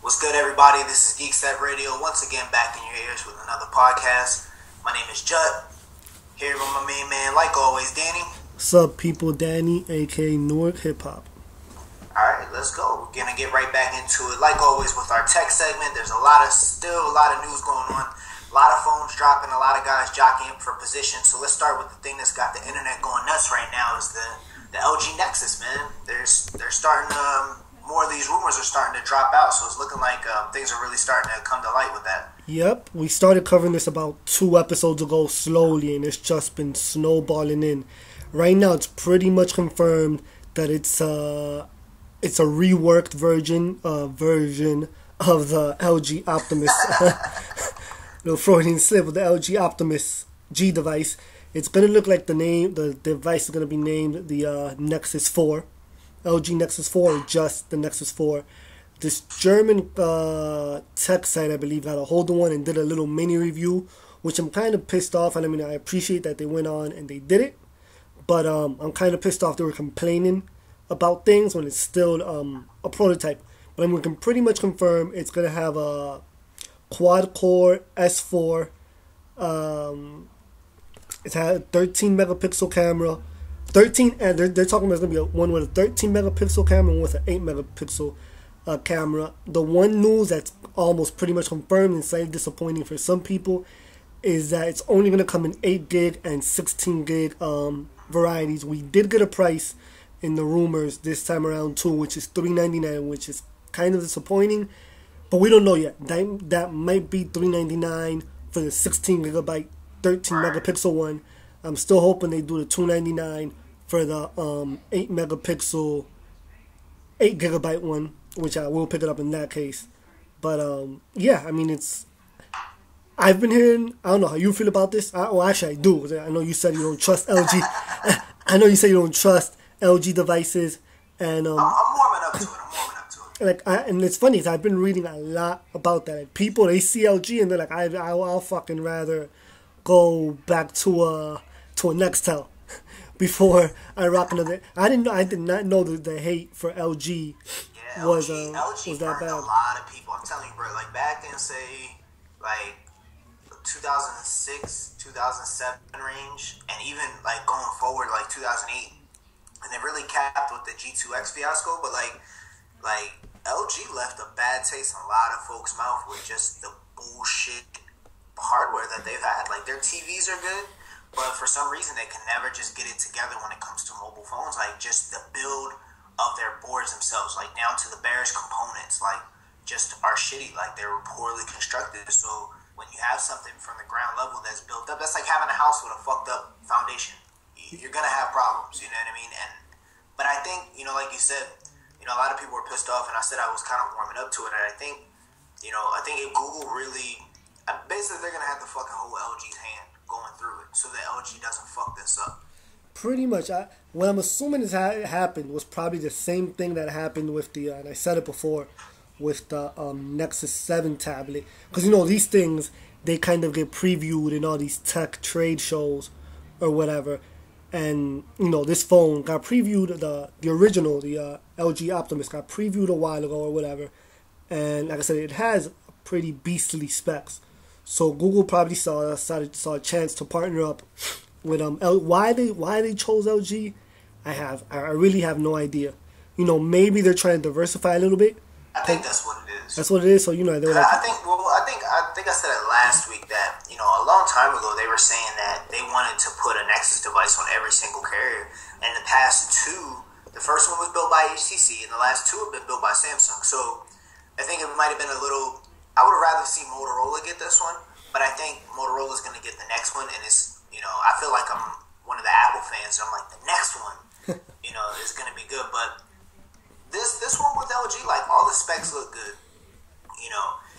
What's good, everybody? This is Geekset Radio, once again back in your ears with another podcast. My name is Judd, here with my main man, like always, Danny. What's up, people? Danny, aka Newark Hip Hop. Alright, let's go. We're gonna get right back into it. Like always with our tech segment, there's still a lot of news going on. A lot of phones dropping, a lot of guys jockeying for position. So let's start with the thing that's got the internet going nuts right now is the LG Nexus, man. They're starting to, more of these rumors are starting to drop out. So it's looking like things are really starting to come to light with that. Yep, we started covering this about 2 episodes ago slowly, and it's just been snowballing in. Right now, it's pretty much confirmed that it's a reworked version of the LG Optimus. Little Freudian slip of the LG Optimus G device. It's gonna look like the device is gonna be named the Nexus 4, LG Nexus 4, or just the Nexus 4. This German tech site, I believe, got a hold of one and did a little mini review, which I'm kind of pissed off. And I mean, I appreciate that they went on and they did it, but I'm kind of pissed off they were complaining about things when it's still a prototype. But we can pretty much confirm it's gonna have a quad-core S4. It had a 13 megapixel camera. 13, and they're talking about it's gonna be one with a 13 megapixel camera and one with an 8 megapixel camera. The one news that's almost pretty much confirmed and slightly disappointing for some people is that it's only gonna come in 8 gig and 16 gig varieties. We did get a price in the rumors this time around too, which is $399, which is kind of disappointing. But we don't know yet. That might be $399 for the 16 gigabyte, 13 megapixel one. I'm still hoping they do the $299 for the 8 megapixel, 8 gigabyte one, which I will pick it up in that case. But yeah, I mean, I've been hearing. I don't know how you feel about this. Actually, I do. I know you said you don't trust LG. I know you said you don't trust LG devices, and I'm warming up to it. And it's funny, cause I've been reading a lot about that. Like, people, they see LG and they're like, I'll fucking rather go back to a Nextel before I rock another. I did not know that the hate for LG was that bad. A lot of people. I'm telling you, bro. Like back in say like 2006, 2007 range, and even like going forward like 2008, and they really capped with the G2X fiasco. But like LG left a bad taste in a lot of folks' mouth with just the bullshit hardware that they've had. Like their TVs are good, but for some reason they can never just get it together when it comes to mobile phones. Like just the build of their boards themselves, like down to the barest components, like just are shitty. Like they were poorly constructed. So when you have something from the ground level that's built up, that's like having a house with a fucked up foundation. You're gonna have problems, you know what I mean? But I think, like you said, a lot of people were pissed off, and I said I was kind of warming up to it. And I think if Google really, basically they're gonna have to fucking hold LG's hand going through it, so that LG doesn't fuck this up. Pretty much, what I'm assuming has happened was probably the same thing that happened with the, and I said it before, with the Nexus 7 tablet. Because these things, they kind of get previewed in all these tech trade shows or whatever. And, this phone got previewed, the original, the LG Optimus got previewed a while ago or whatever. And like I said, it has pretty beastly specs. So Google probably saw a chance to partner up with why they chose LG. I really have no idea. Maybe they're trying to diversify a little bit. I think that's what it is. That's what it is. So they're like, I think I said it last week that a long time ago they were saying that they wanted to put a Nexus device on every single carrier. And the past two, the first one was built by HTC, and the last two have been built by Samsung. So I think it might have been a little. I would have rather seen Motorola get this one, but I think Motorola's going to get the next one, and it's I feel like I'm one of the Apple fans, and I'm like the next one, is going to be good, but. This one with LG, like all the specs look good.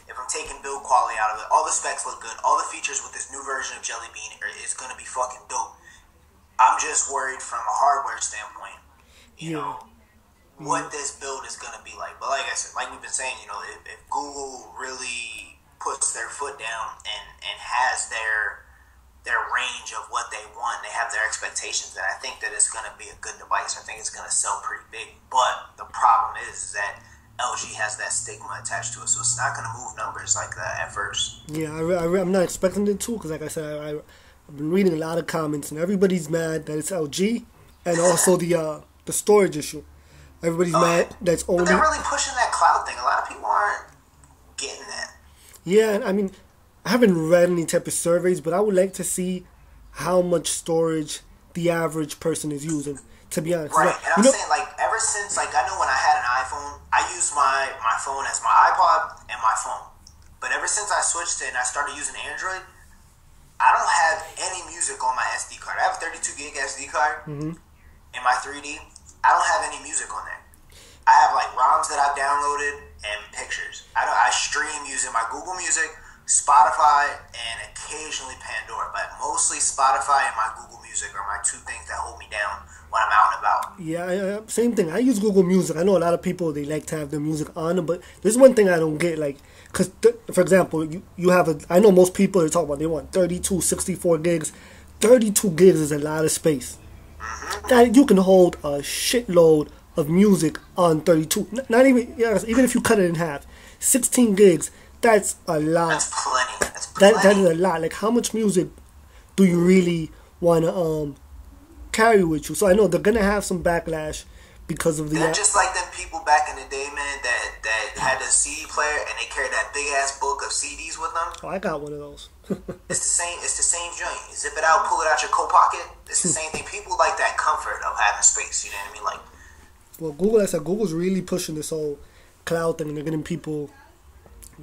If I'm taking build quality out of it, all the specs look good. All the features with this new version of Jelly Bean is going to be fucking dope. I'm just worried from a hardware standpoint, what this build is going to be like. But like I said, like we've been saying, if Google really puts their foot down and has their range of what they want, they have their expectations, then I think that it's going to be a good device. I think it's going to sell pretty big. But the problem is that LG has that stigma attached to it, so it's not going to move numbers like that at first. Yeah, I'm not expecting it to, because like I said, I've been reading a lot of comments, and everybody's mad that it's LG, and also the storage issue. Everybody's mad that's only. But they're really pushing that cloud thing. A lot of people aren't getting that. Yeah, and I mean, I haven't read any type of surveys, but I would like to see how much storage the average person is using. To be honest, right? Like, and I'm saying, like, ever since, like, I know when I had an iPhone, I used my phone as my iPod and my phone. But ever since I switched it and I started using Android, I don't have any music on my SD card. I have a 32 gig SD card in my 3D. I don't have any music on there. I have like ROMs that I've downloaded and pictures. I stream using my Google Music, Spotify, and occasionally Pandora, but mostly Spotify and my Google Music are my two things that hold me down when I'm out and about. Yeah, same thing. I use Google Music. I know a lot of people, they like to have their music on them, but there's one thing I don't get, like, because, for example, you have I know most people are talking about they want 32, 64 gigs. 32 gigs is a lot of space. That you can hold a shitload of music on 32. Not even, even if you cut it in half. 16 gigs, that's a lot. That's plenty. That's plenty. That is a lot. Like, how much music do you really want to carry with you? So I know they're going to have some backlash because of the... They're just like them people back in the day, man, that had a CD player and they carried that big ass book of CDs with them. Oh, I got one of those. It's the same joint. You zip it out, pull it out your coat pocket. It's the same thing. People like that comfort of having space. You know what I mean? Like, well, Google, I said, Google's really pushing this whole cloud thing, and they're getting people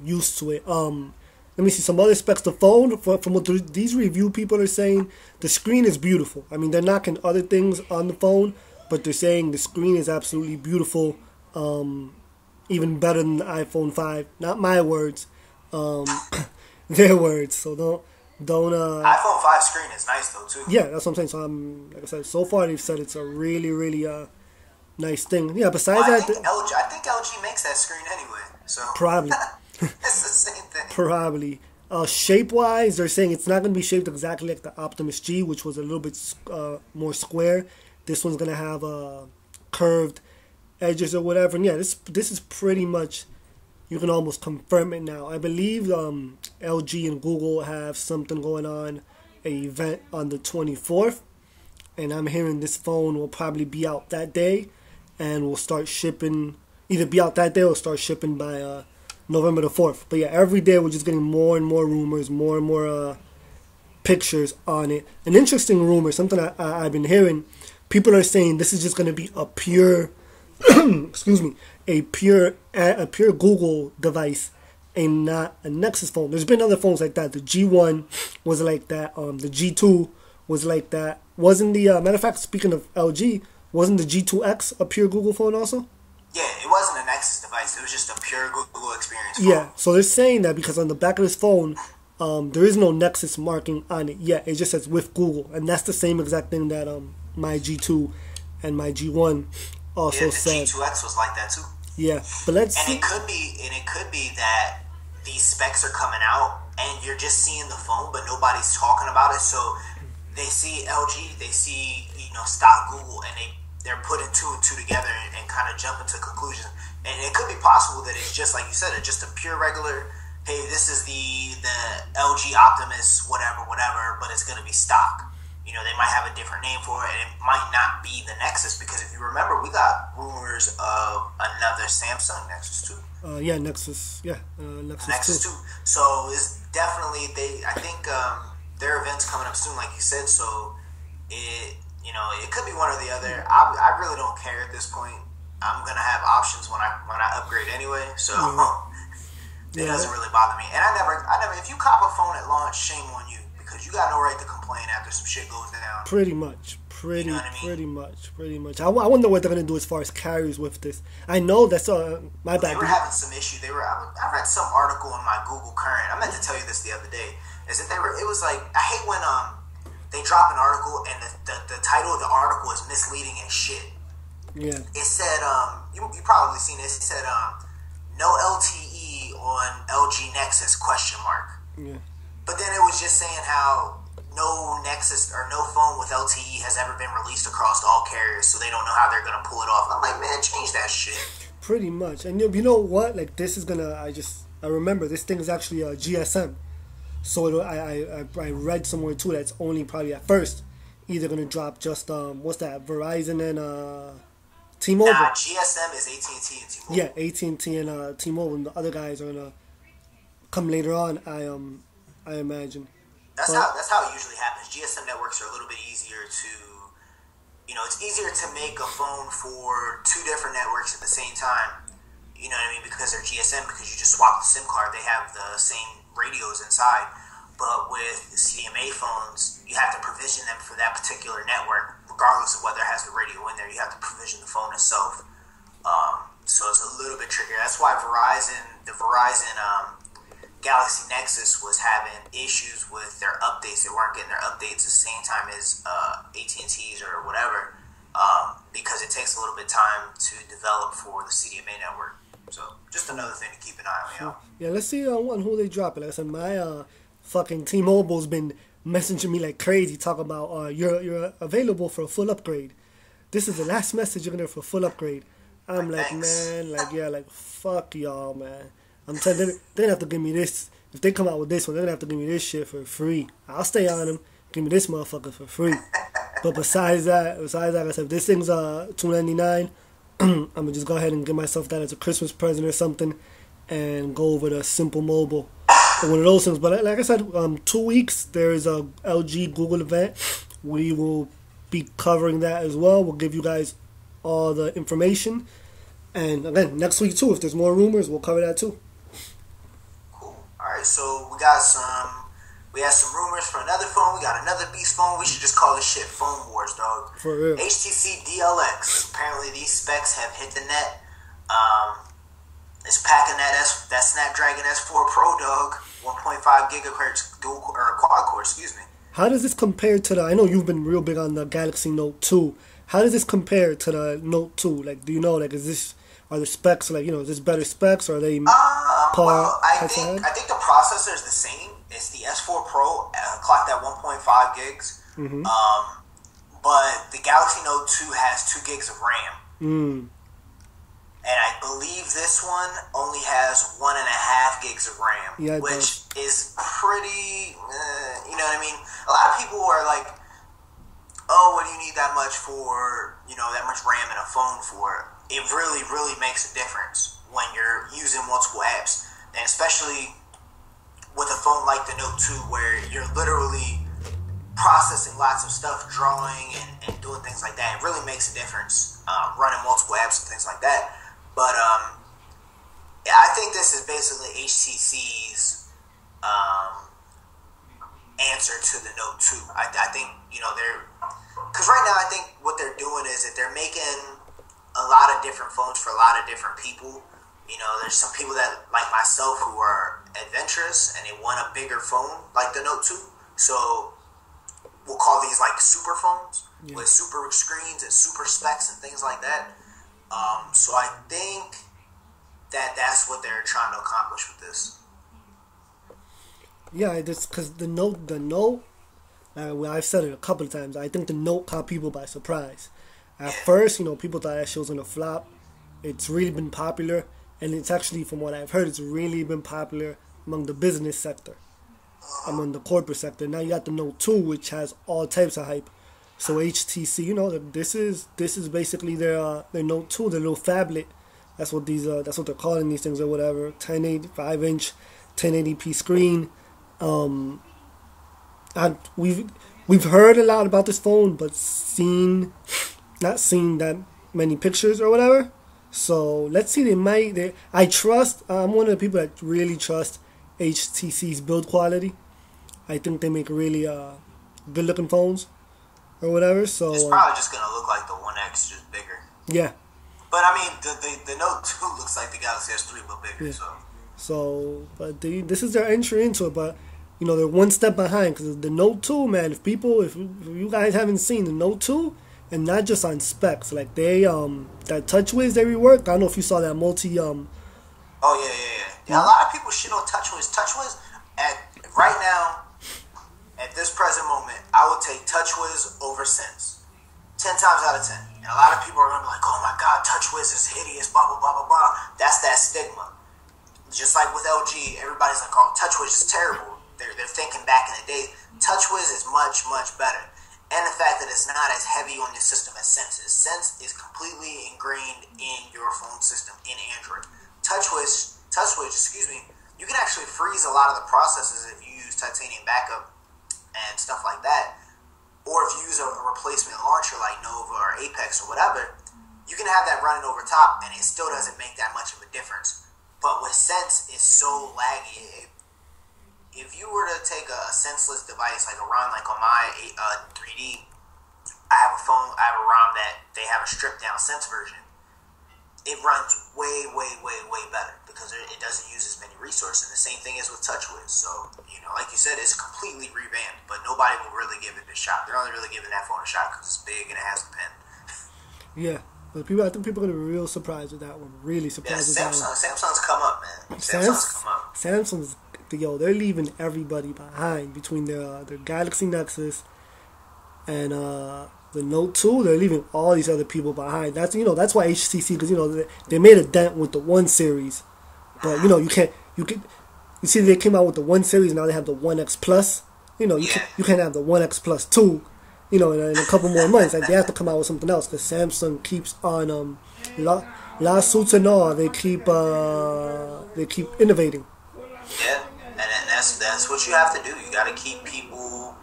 used to it. Let me see some other specs. The phone, from what these review people are saying, the screen is beautiful. I mean, they're knocking other things on the phone, but they're saying the screen is absolutely beautiful, even better than the iPhone 5. Not my words, their words. So don't. iPhone 5 screen is nice though too. Yeah, that's what I'm saying. So like I said, so far they've said it's a really, really nice thing. Yeah. Besides I that, think LG makes that screen anyway. So probably. it's the same thing. Probably. Shape-wise, they're saying it's not going to be shaped exactly like the Optimus G, which was a little bit more square. This one's going to have curved edges or whatever. And yeah, this is pretty much, you can almost confirm it now. I believe LG and Google have something going on, an event on the 24th. And I'm hearing this phone will probably be out that day and will start shipping, either be out that day or start shipping by November the 4th. But yeah, every day we're just getting more and more rumors, more and more pictures on it. An interesting rumor, something I've been hearing, people are saying this is just going to be a pure, excuse me, a pure Google device and not a Nexus phone. There's been other phones like that. The G1 was like that. The G2 was like that. Wasn't the, matter of fact, speaking of LG, wasn't the G2X a pure Google phone also? Yeah, it wasn't a Nexus device. It was just a pure Google experience phone. Yeah, so they're saying that because on the back of this phone, there is no Nexus marking on it yet. It just says with Google. And that's the same exact thing that my G2 and my G1 also said. The G2X was like that too. Yeah, but let's see. And it could be that these specs are coming out and you're just seeing the phone, but nobody's talking about it. So they see LG, they see, stock Google, and they're putting two and two together and kind of jumping to conclusions. And it could be possible that it's just like you said, it's just a pure regular, hey, this is the LG Optimus, whatever, but it's going to be stock. They might have a different name for it, and it might not be the Nexus, because if you remember, we got rumors of another Samsung Nexus 2. Yeah, Nexus. Yeah, Nexus 2. So it's definitely, I think their event's coming up soon, like you said, so it could be one or the other. I really don't care at this point. I'm gonna have options when I upgrade anyway, so it doesn't really bother me. And I never. If you cop a phone at launch, shame on you, because you got no right to complain after some shit goes down. Pretty much. Pretty much. I wonder what they're gonna do as far as carriers with this. I know that's my bad. They were having some issue. I read some article in my Google Current. I meant to tell you this the other day. Is that it was like, I hate when they drop an article and the title of the article is misleading as shit. Yeah. It said, you probably seen this. It said, no LTE on LG Nexus, ? Yeah. But then it was just saying how no Nexus or no phone with LTE has ever been released across all carriers, so they don't know how they're going to pull it off. I'm like, man, change that shit. Pretty much. And you know what? Like, this is gonna. I remember this thing is actually a GSM. So I read somewhere too that's only probably at first either gonna drop just what's that, Verizon and T-Mobile. Nah, GSM is AT&T and T-Mobile. Yeah, AT&T and T-Mobile, and the other guys are gonna come later on. I imagine. That's how it usually happens. GSM networks are a little bit easier to, it's easier to make a phone for two different networks at the same time. You know what I mean? Because they're GSM, because you just swap the SIM card, they have the same radios inside. But with CDMA phones, you have to provision them for that particular network, regardless of whether it has the radio in there. You have to provision the phone itself. So it's a little bit trickier. That's why the Verizon Galaxy Nexus was having issues with their updates. They weren't getting their updates at the same time as AT&T's or whatever, because it takes a little bit of time to develop for the CDMA network. So just another thing to keep an eye on, y'all. Yeah, let's see who they drop. Like I said, my fucking T-Mobile's been messaging me like crazy, talking about you're available for a full upgrade. This is the last message you're gonna for a full upgrade. I'm like, thanks. Man, like fuck y'all, man. I'm telling you, they're gonna have to give me this. If they come out with this one, they're gonna have to give me this shit for free. I'll stay on them. Give me this motherfucker for free. But besides that, like I said, if this thing's $299, I'm gonna just go ahead and give myself that as a Christmas present or something, and go over to Simple Mobile or one of those things. But like I said, 2 weeks there is a LG Google event. We will be covering that as well. We'll give you guys all the information, and again next week too, if there's more rumors, we'll cover that too. Cool. All right, so we had some rumors for another phone. We got another beast phone. We should just call this shit Phone Wars, dog. For real. HTC DLX. Apparently these specs have hit the net. It's packing that Snapdragon S4 Pro, dog. 1.5 gigahertz dual or quad core. Excuse me. How does this compare to the? I know you've been real big on the Galaxy Note 2. How does this compare to the Note 2? Like, do you know? Like, are the specs like is this better specs, or are they par? Well, I think the processor is the same. It's the S4 Pro clocked at 1.5 gigs. Mm-hmm. But the Galaxy Note 2 has 2 gigs of RAM. Mm. And I believe this one only has 1.5 gigs of RAM, which is pretty, you know what I mean? A lot of people are like, oh, what do you need that much for, that much RAM in a phone for? It really, really makes a difference when you're using multiple apps. And especially with a phone like the Note 2, where you're literally processing lots of stuff, drawing and doing things like that. It really makes a difference, running multiple apps and things like that. But yeah, I think this is basically HTC's answer to the Note 2. I think, because right now I think what they're doing is that they're making a lot of different phones for a lot of different people. There's some people that, like myself, who are adventurous and they want a bigger phone like the Note 2. So we'll call these like super phones with super screens and super specs and things like that. So I think that's what they're trying to accomplish with this. Yeah, just because the Note, I've said it a couple of times. I think the Note caught people by surprise. At first, people thought that shit was gonna flop. It's really been popular, and it's actually, from what I've heard, it's really been popular among the business sector, among the corporate sector. Now you got the Note 2, which has all types of hype. So HTC, this is basically their Note 2, their little phablet. That's what they're calling these things or whatever. 5-inch, 1080p screen. We've heard a lot about this phone, but not seen that many pictures or whatever. So let's see. I'm one of the people that really trust HTC's build quality. I think they make really good looking phones or whatever. So it's probably just gonna look like the 1X, just bigger. Yeah. But I mean, the Note 2 looks like the Galaxy S3 but bigger. Yeah. So, but this is their entry into it. But they're one step behind, because the Note 2, man. If you guys haven't seen the Note 2, and not just on specs, like they that TouchWiz they reworked. I don't know if you saw that multi. Oh yeah. A lot of people shit on TouchWiz. TouchWiz right now, at this present moment, I would take TouchWiz over Sense. 10 times out of 10. And a lot of people are gonna be like, "Oh my God, TouchWiz is hideous." Blah blah blah blah blah. That's that stigma. Just like with LG, everybody's like, "Oh, TouchWiz is terrible." They're thinking back in the day, TouchWiz is much much better. And the fact that it's not as heavy on your system as Sense is. Sense is completely ingrained in your phone system in Android. TouchWiz, you can actually freeze a lot of the processes if you use titanium backup and stuff like that. Or if you use a replacement launcher like Nova or Apex or whatever, you can have that running over top and it still doesn't make that much of a difference. But with Sense, it's so laggy. If you were to take a senseless device like a ROM, like on my 3D, I have a ROM that they have a stripped down Sense version. It runs way better because it doesn't use as many resources. And the same thing is with TouchWiz. So, like you said, it's completely revamped, but nobody will really give it a shot. They're only really giving that phone a shot because it's big and it has a pen. Yeah. But I think people are going to be real surprised with that one. Really surprised with that one. Samsung's come up, man. Samsung's come up. Samsung's, they're leaving everybody behind between their Galaxy Nexus and the Note 2. They're leaving all these other people behind. That's why HTC, because they made a dent with the 1 series, but you see they came out with the 1 series, now they have the 1X Plus. You can't have the 1X Plus 2. In a couple more months, like they have to come out with something else because Samsung keeps on lawsuits and all. They keep innovating. Yeah, and that's what you have to do. You got to keep people.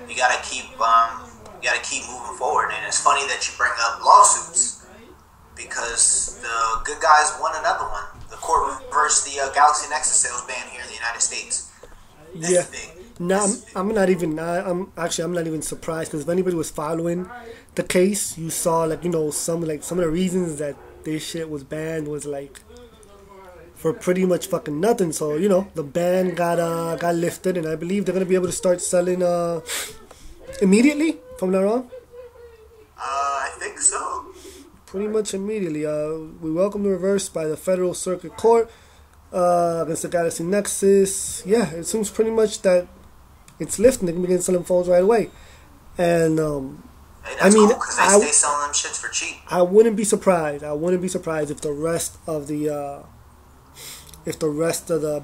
You got to keep moving forward. And it's funny that you bring up lawsuits because the good guys won another one. The court reversed the Galaxy Nexus sales ban here in the United States. That's big. No, I'm not even surprised because if anybody was following the case, you saw some of the reasons that this shit was banned was for pretty much fucking nothing. So the ban got lifted, and I believe they're gonna be able to start selling immediately. If I'm not wrong. I think so. Pretty much immediately. We welcome the reverse by the Federal Circuit Court against the Galaxy Nexus. Yeah, it seems pretty much that it's lifting. They can begin selling phones right away. And cool, because they stay selling them shits for cheap. I wouldn't be surprised. If the rest of the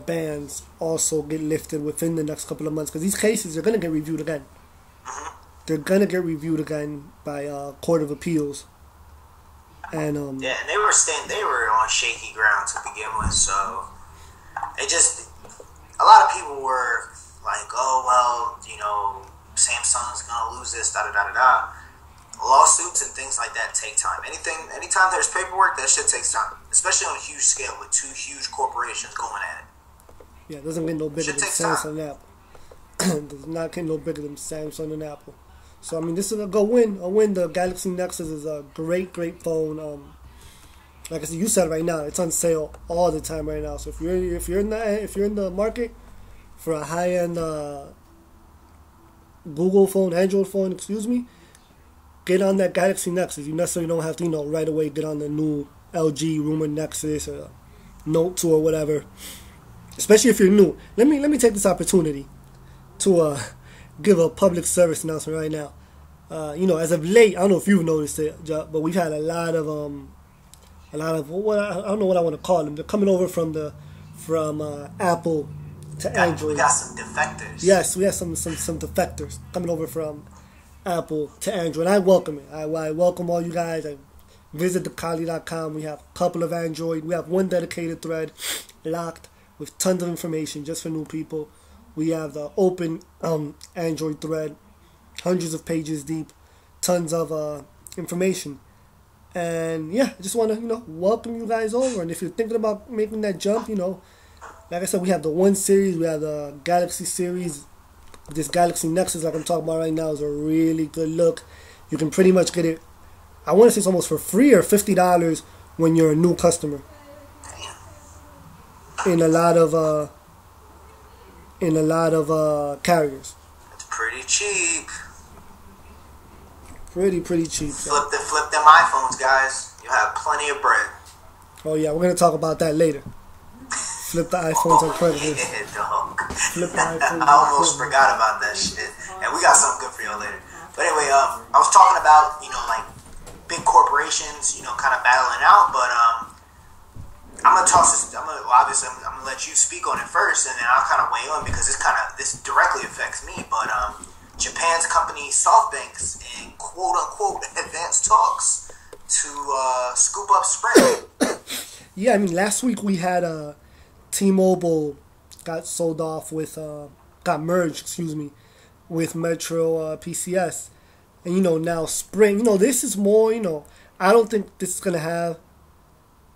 bans also get lifted within the next couple of months, because these cases are gonna get reviewed again. Mm-hmm. They're gonna get reviewed again by Court of Appeals. And and they were on shaky ground to begin with, so a lot of people were like, "Oh well, Samsung's gonna lose this." Lawsuits and things like that take time. Anytime there's paperwork, that shit takes time, especially on a huge scale with 2 huge corporations going at it. Yeah, it doesn't get no bigger than Samsung and Apple. Does not get no bigger than Samsung and Apple. So this is a win. The Galaxy Nexus is a great phone. Like I said, you said right now, it's on sale all the time right now. So if you're in the market for a high end Google phone, Android phone, get on that Galaxy Nexus. You necessarily don't have to right away get on the new LG rumored Nexus or Note 2 or whatever. Especially if you're new. Let me take this opportunity to give a public service announcement right now. As of late, I don't know if you've noticed it, but we've had a lot of I don't know what I want to call them. They're coming over from Apple to Android. We got some defectors. Yes, we have some defectors coming over from Apple to Android. I welcome it. I welcome all you guys. I visit thekali.com. We have a couple of Android. We have one dedicated thread locked with tons of information just for new people. We have the open Android thread, hundreds of pages deep, tons of information. And yeah, I just want to welcome you guys over. And if you're thinking about making that jump, like I said, we have the 1 series, we have the Galaxy series. This Galaxy Nexus, like I'm talking about right now, is a really good look. You can pretty much get it, I want to say it's almost for free or $50 when you're a new customer. In a lot of carriers. It's pretty cheap. Pretty cheap. Flip them iPhones, guys. You have plenty of bread. Oh yeah, we're gonna talk about that later. Flip the iPhones on Craigslist. Yeah, dog. Flip the iPhones. I almost forgot about that shit. And we got something good for y'all later. But anyway, I was talking about, big corporations, you know, kind of battling out. But I'm gonna toss this. Obviously I'm gonna let you speak on it first, and then I'll kind of weigh in because this directly affects me. But Japan's company SoftBank's in quote unquote advanced talks to scoop up Sprint. Yeah, I mean, last week we had T-Mobile got sold off with got merged, with Metro PCS, and you know now Sprint. You know, this is more. You know, I don't think this is gonna have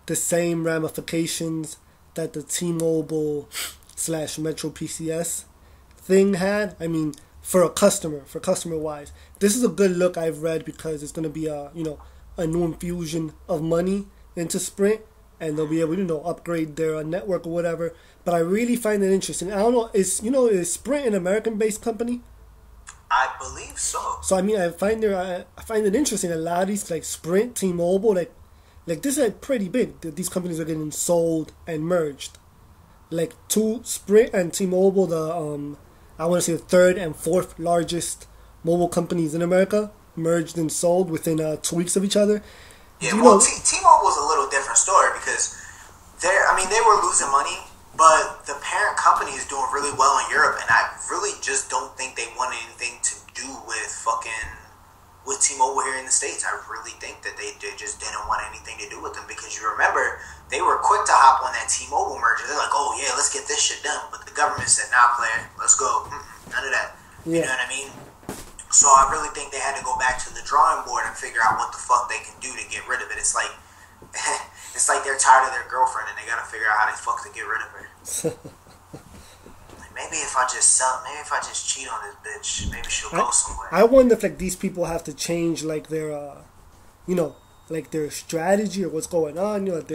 the same ramifications that the T-Mobile / Metro PCS thing had. I mean, for customer wise, this is a good look I've read because it's gonna be a new infusion of money into Sprint, and they'll be able to upgrade their network or whatever. But I really find it interesting. I don't know, is Sprint an American-based company? I believe so. So I mean, I find it interesting. A lot of these like Sprint, T-Mobile, like this is pretty big. These companies are getting sold and merged. Like Sprint and T-Mobile, I want to say the third and fourth largest mobile companies in America, merged and sold within 2 weeks of each other. Yeah, T-Mobile was a little different story because they were losing money, but the parent company is doing really well in Europe, and I really just don't think they want anything to do with T-Mobile here in the States. I really think that they just didn't want anything to do with them because you remember they were quick to hop on that T-Mobile merger. They're like, oh yeah, let's get this shit done. But the government said, nah, player, let's go. None of that. Yeah. You know what I mean? So I really think they had to go back to the drawing board and figure out what the fuck they can do to get rid of it. It's like they're tired of their girlfriend and they gotta figure out how the fuck to get rid of her. Maybe if I just cheat on this bitch, maybe she'll go somewhere. I wonder if these people have to change their their strategy or what's going on. That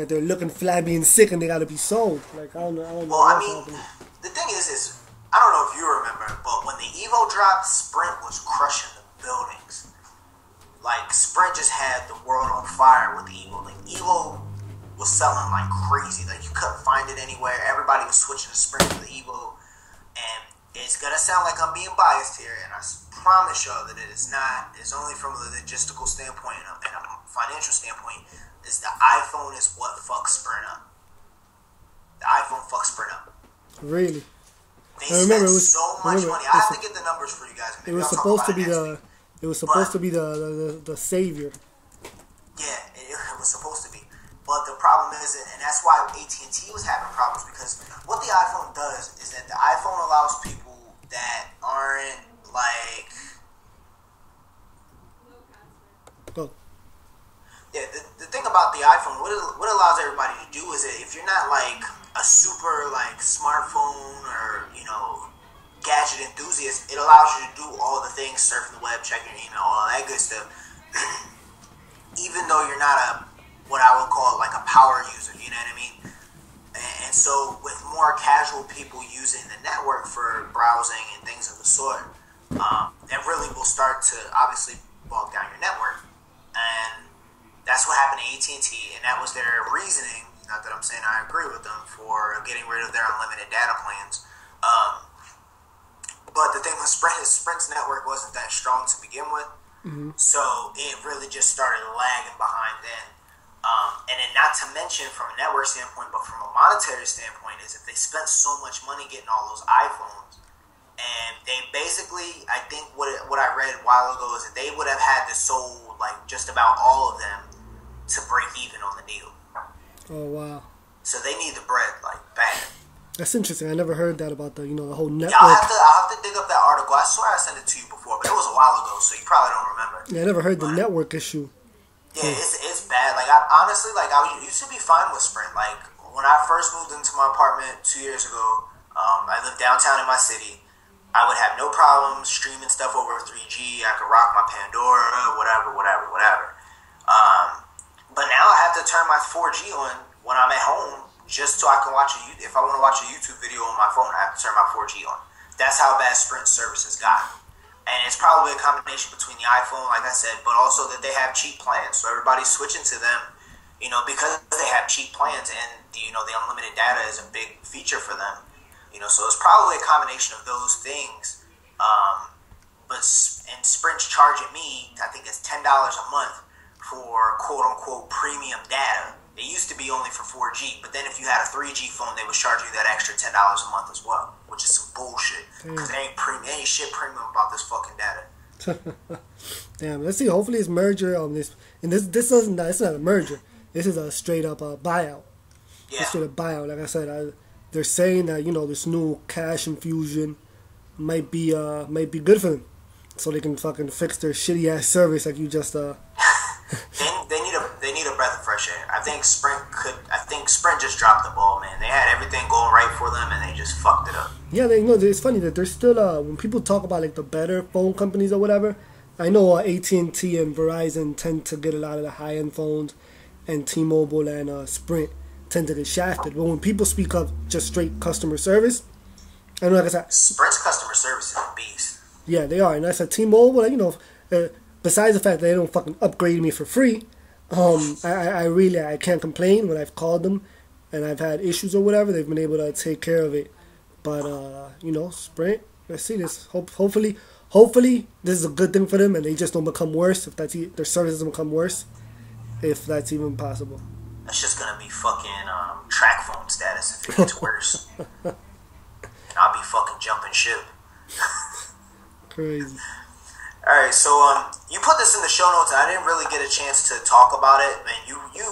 they're looking flabby and sick and they gotta be sold. I don't know. Well, I mean, the thing is I don't know if you remember, but when the Evo dropped, Sprint was crushing the buildings. Sprint just had the world on fire with the Evo. Evo was selling like crazy. You couldn't find it anywhere. Everybody was switching to Sprint to the Evo. And it's gonna sound like I'm being biased here, and I promise y'all that it is not. It's only from a logistical standpoint and a financial standpoint. Is the iPhone is what fucks Sprint up. The iPhone fucks Sprint up. Really? They spent so much money. I have to get the numbers for you guys. It was supposed to be the savior. Yeah, it was supposed to be. But the problem is, and that's why AT&T was having problems, because what the iPhone does is that the iPhone allows people that aren't Yeah, the thing about the iPhone, what it allows everybody to do is that if you're not a super smartphone or gadget enthusiast, it allows you to do all the things, surfing the web, checking your email, all that good stuff. Even though you're not what I would call a power user, you know what I mean? And so with more casual people using the network for browsing and things of the sort, that really will start to obviously bog down your network. And that's what happened to AT&T, and that was their reasoning. Not that I'm saying I agree with them for getting rid of their unlimited data plans. But the thing with Sprint is Sprint's network wasn't that strong to begin with. Mm-hmm. So it really just started lagging behind then. And then not to mention from a network standpoint, but from a monetary standpoint, is that they spent so much money getting all those iPhones. And they basically, I think what I read a while ago is that they would have had to sold just about all of them to break even on the deal. Oh, wow. So they need the bread, bad. That's interesting. I never heard that about the whole network. Yeah, I'll have to dig up that article. I swear I sent it to you before, but it was a while ago, so you probably don't remember. Yeah, I never heard the network issue. Yeah, it's bad. I honestly, I used to be fine with Sprint. When I first moved into my apartment 2 years ago, I lived downtown in my city. I would have no problems streaming stuff over 3G. I could rock my Pandora, whatever. But now I have to turn my 4G on when I'm at home just so I can watch if I want to watch a YouTube video on my phone, I have to turn my 4G on. That's how bad Sprint service has gotten. And it's probably a combination between the iPhone, like I said, but also that they have cheap plans. So everybody's switching to them, because they have cheap plans, and the unlimited data is a big feature for them. So it's probably a combination of those things. and Sprint's charging me, I think it's $10 a month for quote unquote premium data. It used to be only for 4G, but then if you had a 3G phone, they would charge you that extra $10 a month as well, which is some bullshit. Because there ain't shit premium about this fucking data. Damn, let's see. Hopefully, this merger this isn't. It's not a merger. This is a straight up buyout. Yeah. Straight up buyout. Like I said, they're saying that this new cash infusion might be good for them, so they can fucking fix their shitty ass service like you just They need a breath of fresh air. I think Sprint just dropped the ball, man. They had everything going right for them, and they just fucked it up. Yeah, it's funny that they're still when people talk about like the better phone companies or whatever. I know AT&T and Verizon tend to get a lot of the high end phones, and T-Mobile and Sprint tend to get shafted. But when people speak of just straight customer service, I know, like I said, Sprint's customer service is a beast. Yeah, they are, and I said T-Mobile. Besides the fact that they don't fucking upgrade me for free. I can't complain when I've called them and I've had issues or whatever. They've been able to take care of it. But Sprint, let's see this. Hopefully this is a good thing for them and they just don't become worse. If their service doesn't become worse, if that's even possible. That's just gonna be fucking track phone status if it gets worse. And I'll be fucking jumping ship. Crazy. Alright, so you put this in the show notes, and I didn't really get a chance to talk about it, and you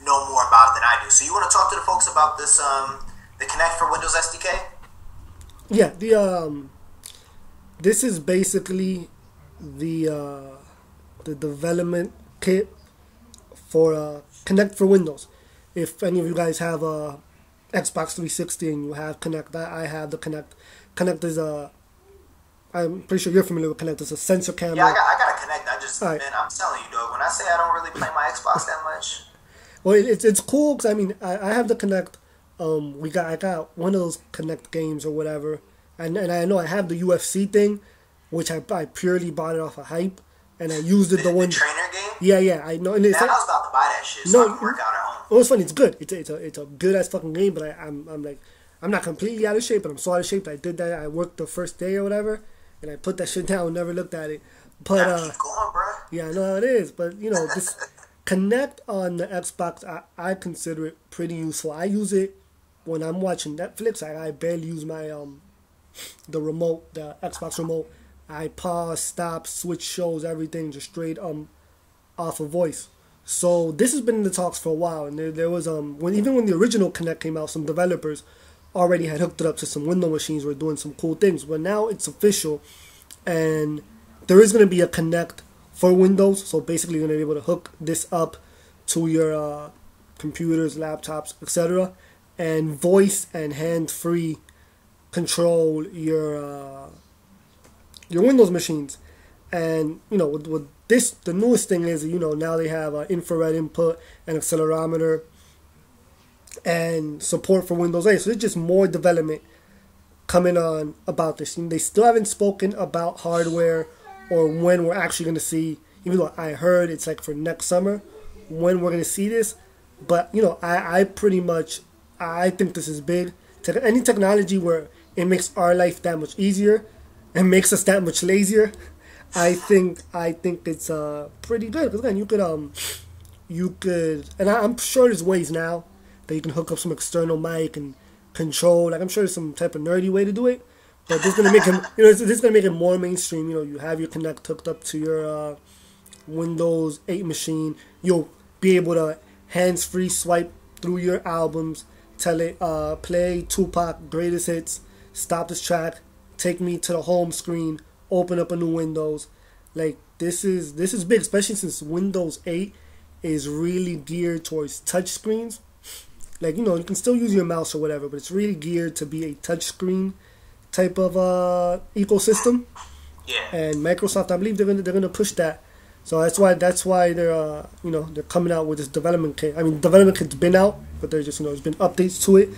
know more about it than I do. So you want to talk to the folks about this, the Kinect for Windows SDK? Yeah, this is basically the development kit for Kinect for Windows. If any of you guys have a Xbox 360 and you have Kinect, I have the Kinect. Kinect is I'm pretty sure you're familiar with Kinect. It's a sensor camera. Yeah, I got a Kinect. Man, I'm telling you, dog. When I say I don't really play my Xbox that much. Well, it's cool because I have the Kinect. I got one of those Kinect games or whatever, and I know I have the UFC thing, which I purely bought it off of hype, and I used it the trainer game. Yeah, I know. And I was about to buy that shit so I can work out at home. Well, it's funny. It's good. It's a good ass fucking game, but I'm not completely out of shape, but I'm so out of shape that I did that. I worked the first day or whatever. And I put that shit down and never looked at it. But keep going, bro. Yeah, I know how it is. But this Kinect on the Xbox, I consider it pretty useful. I use it when I'm watching Netflix. I barely use my the remote, the Xbox remote. I pause, stop, switch shows, everything just straight off of voice. So this has been in the talks for a while, and there was when the original Kinect came out, some developers already had hooked it up to some Windows machines, were doing some cool things. But now it's official, and there is going to be a Kinect for Windows. So basically, you're going to be able to hook this up to your computers, laptops, etc., and voice and hand-free control your Windows machines. And with this, the newest thing is now they have infrared input and accelerometer and support for Windows 8. So it's just more development coming on about this. And they still haven't spoken about hardware or when we're actually going to see, even though I heard it's like for next summer, when we're going to see this. But, I think this is big. Any technology where it makes our life that much easier and makes us that much lazier, I think it's pretty good. Because again, you could, and I'm sure there's ways now that you can hook up some external mic and control. Like I'm sure there's some type of nerdy way to do it, but this is gonna make him. This is gonna make it more mainstream. You have your Kinect hooked up to your Windows 8 machine. You'll be able to hands-free swipe through your albums, tell it play Tupac greatest hits, stop this track, take me to the home screen, open up a new Windows. Like this is big, especially since Windows 8 is really geared towards touch screens. Like, you can still use your mouse or whatever, but it's really geared to be a touchscreen type of ecosystem. Yeah. And Microsoft, I believe they're gonna push that. So that's why they're they're coming out with this development kit. I mean, development kit's been out, but there's just there's been updates to it.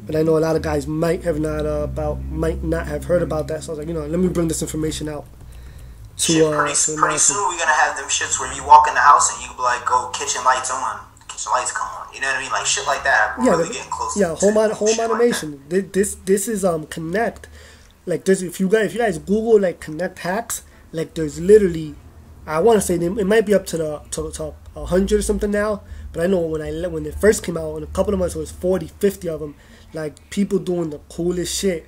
And I know a lot of guys might not have heard about that. So I was like, let me bring this information out. Pretty soon we're gonna have them shits where you walk in the house and you be like, "Go, kitchen lights on." Lights come on, you know what I mean, like shit like that. We're really getting close. Yeah, home automation. Like this is Kinect like there's if you guys Google like Kinect hacks, like there's literally, I want to say it might be up to 100 or something now, but I know when it first came out in a couple of months it was 40, 50 of them, like people doing the coolest shit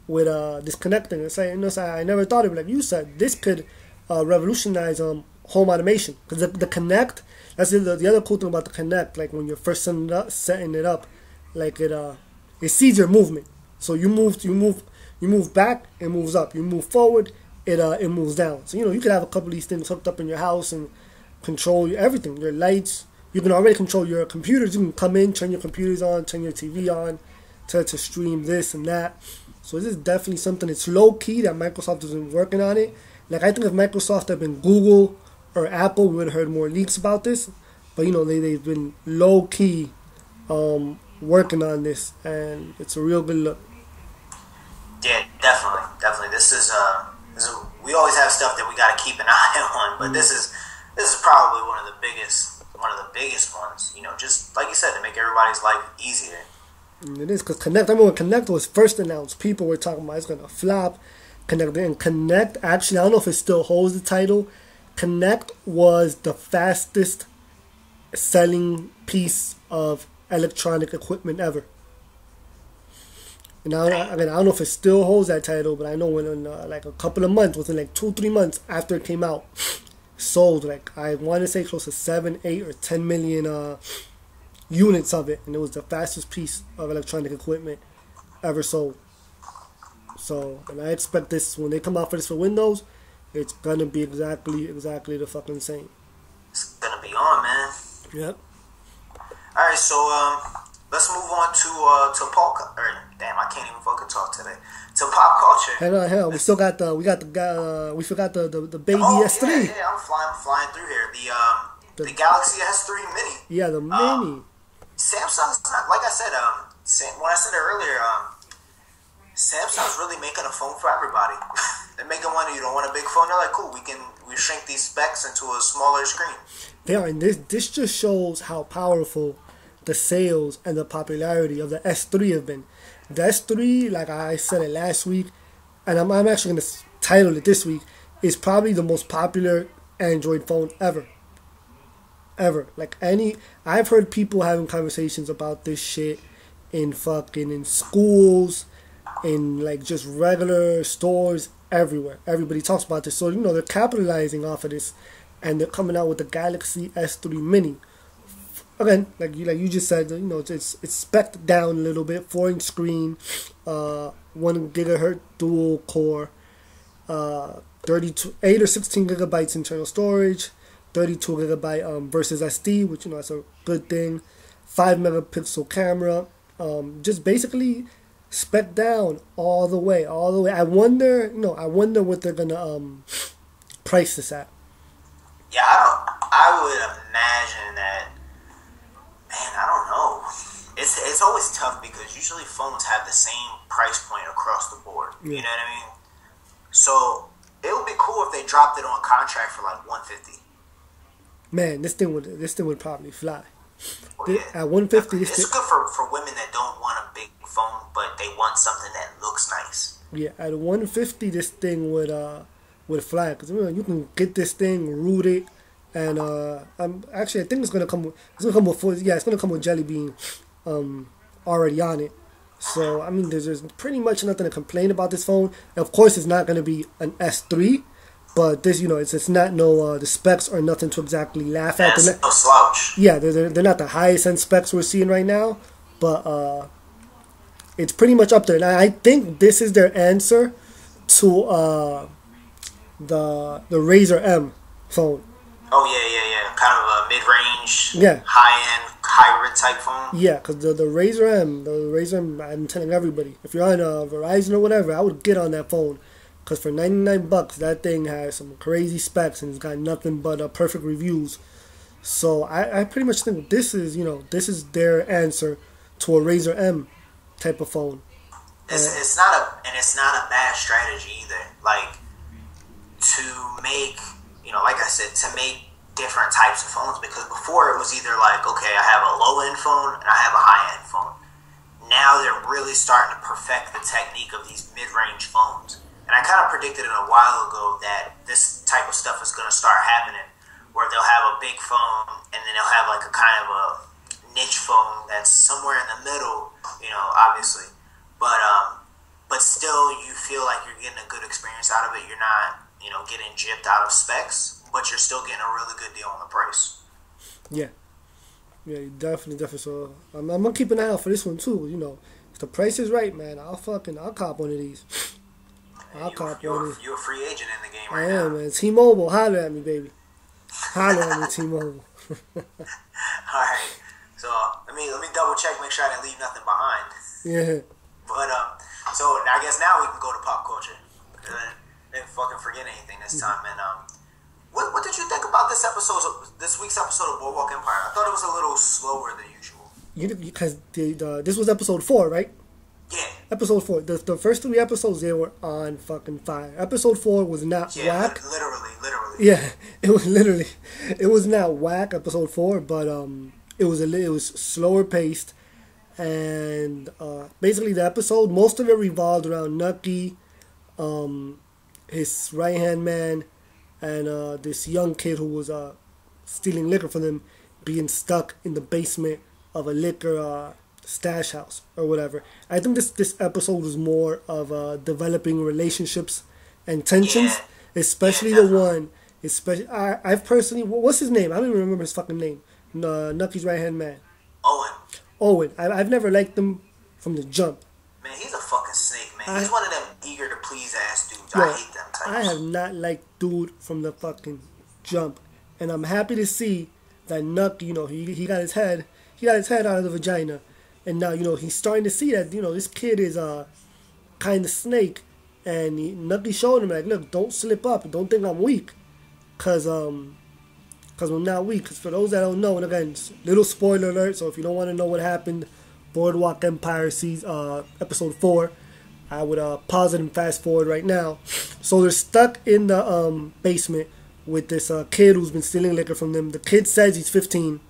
with this connecting. It's like, I never thought of it. Like you said, this could revolutionize home automation, because the Kinect. That's the other cool thing about the Kinect. Like when you're first setting it up, like it sees your movement. So you move back, it moves up. You move forward, it moves down. So you could have a couple of these things hooked up in your house and control everything. Your lights. You can already control your computers. You can come in, turn your computers on, turn your TV on, to stream this and that. So this is definitely something. It's low key that Microsoft has been working on it. Like I think if Microsoft had been Google or Apple, we would have heard more leaks about this. But they've been low key working on this, and it's a real good look. Yeah, definitely. This is we always have stuff that we got to keep an eye on, but this is probably one of the biggest ones. Just like you said, to make everybody's life easier. It is, because Kinect. I remember when Kinect was first announced, people were talking about it's gonna flop. Kinect, actually, I don't know if it still holds the title. Kinect was the fastest selling piece of electronic equipment ever. And I don't know if it still holds that title, but I know in like a couple of months, within like 2-3 months after it came out, sold like, I want to say close to 7, 8, or 10 million units of it, and it was the fastest piece of electronic equipment ever sold. So, and I expect this, when they come out for this for Windows, it's gonna be exactly the fucking same. It's gonna be on, man. Yep. All right, so let's move on to pop. Damn, I can't even fucking talk today. To pop culture. Hell, we still got we forgot the baby S3. Yeah, I'm flying through here. The Galaxy S3 Mini. Yeah, the Mini. Samsung's not, like I said, when I said it earlier, Samsung's really making a phone for everybody. They're making one. You don't want a big phone? They're like, cool. We shrink these specs into a smaller screen. They are, and this just shows how powerful the sales and the popularity of the S3 have been. The S3, like I said it last week, and I'm actually going to title it this week, is probably the most popular Android phone ever. Like I've heard people having conversations about this shit in schools, in like just regular stores, everywhere. Everybody talks about this. So they're capitalizing off of this, and they're coming out with the Galaxy S3 Mini. Again, like you just said, it's spec'd down a little bit. 4-inch screen, 1 gigahertz dual core, 8 or 16 gigabytes internal storage, 32 gigabyte versus SD, which that's a good thing. 5 megapixel camera, just basically spec down all the way. I wonder what they're gonna price this at. Yeah, I would imagine that. Man, I don't know. It's always tough because usually phones have the same price point across the board. Yeah. You know what I mean? So it would be cool if they dropped it on contract for like $150. Man, this thing would probably fly. Well, yeah. At $150, it's good for women that don't want a big phone, but they want something that looks nice. Yeah, at $150, this thing would fly, because you can get this thing, root it, and I think it's gonna come with Jelly Bean already on it. So I mean, there's pretty much nothing to complain about this phone. Of course, it's not gonna be an S3. But this, it's not the specs are nothing to exactly laugh at. That's no slouch. Yeah, they're not the highest end specs we're seeing right now, but it's pretty much up there. And I think this is their answer to the Razer M phone. Oh yeah, kind of a mid-range, high-end hybrid type phone. Yeah, because the Razer M, I'm telling everybody, if you're on Verizon or whatever, I would get on that phone. Because for $99, that thing has some crazy specs and it's got nothing but perfect reviews. So I pretty much think this is their answer to a Razer M type of phone. It's not a bad strategy either. Like to make like I said, to make different types of phones, because before it was either like, okay, I have a low end phone and I have a high end phone. Now they're really starting to perfect the technique of these mid-range phones. And I kind of predicted it a while ago that this type of stuff is going to start happening, where they'll have a big phone and then they'll have like a kind of a niche phone that's somewhere in the middle, you know, obviously. But still, you feel like you're getting a good experience out of it. You're not, you know, getting gypped out of specs, but you're still getting a really good deal on the price. Yeah. Yeah, definitely. So I'm gonna keep an eye out for this one too. You know, if the price is right, man, I'll cop one of these. You're a free agent in the game right now. I am, man. T-Mobile, holler at me, baby. Holler at me, T-Mobile. All right. So let me double check, make sure I didn't leave nothing behind. Yeah. But so I guess now we can go to pop culture. Didn't fucking forget anything this time. And what did you think about this week's episode of Boardwalk Empire? I thought it was a little slower than usual. Because this was episode 4, right? Yeah. Episode 4. The first 3 episodes, they were on fucking fire. Episode 4 was not whack. Literally. Yeah, it was not whack. Episode 4, but it was slower paced, and basically the episode, most of it revolved around Nucky, his right hand man, and this young kid who was stealing liquor from them, being stuck in the basement of a liquor stash house or whatever. I think this episode was more of developing relationships and tensions, especially the one. I've personally, what's his name? I don't even remember his fucking name. Nucky's right hand man. Owen. I've never liked him from the jump. Man, he's a fucking snake, man. He's one of them eager to please ass dudes. Yeah, I hate them types. I have not liked dude from the fucking jump, and I'm happy to see that Nucky, you know, he got his head out of the vagina. And now, you know, he's starting to see that, you know, this kid is kind of snake. And Nucky showed him, like, look, don't slip up. Don't think I'm weak. Because I'm not weak. Because for those that don't know, and again, little spoiler alert. So if you don't want to know what happened, Boardwalk Empire episode 4, I would pause it and fast forward right now. So they're stuck in the basement with this kid who's been stealing liquor from them. The kid says he's 15.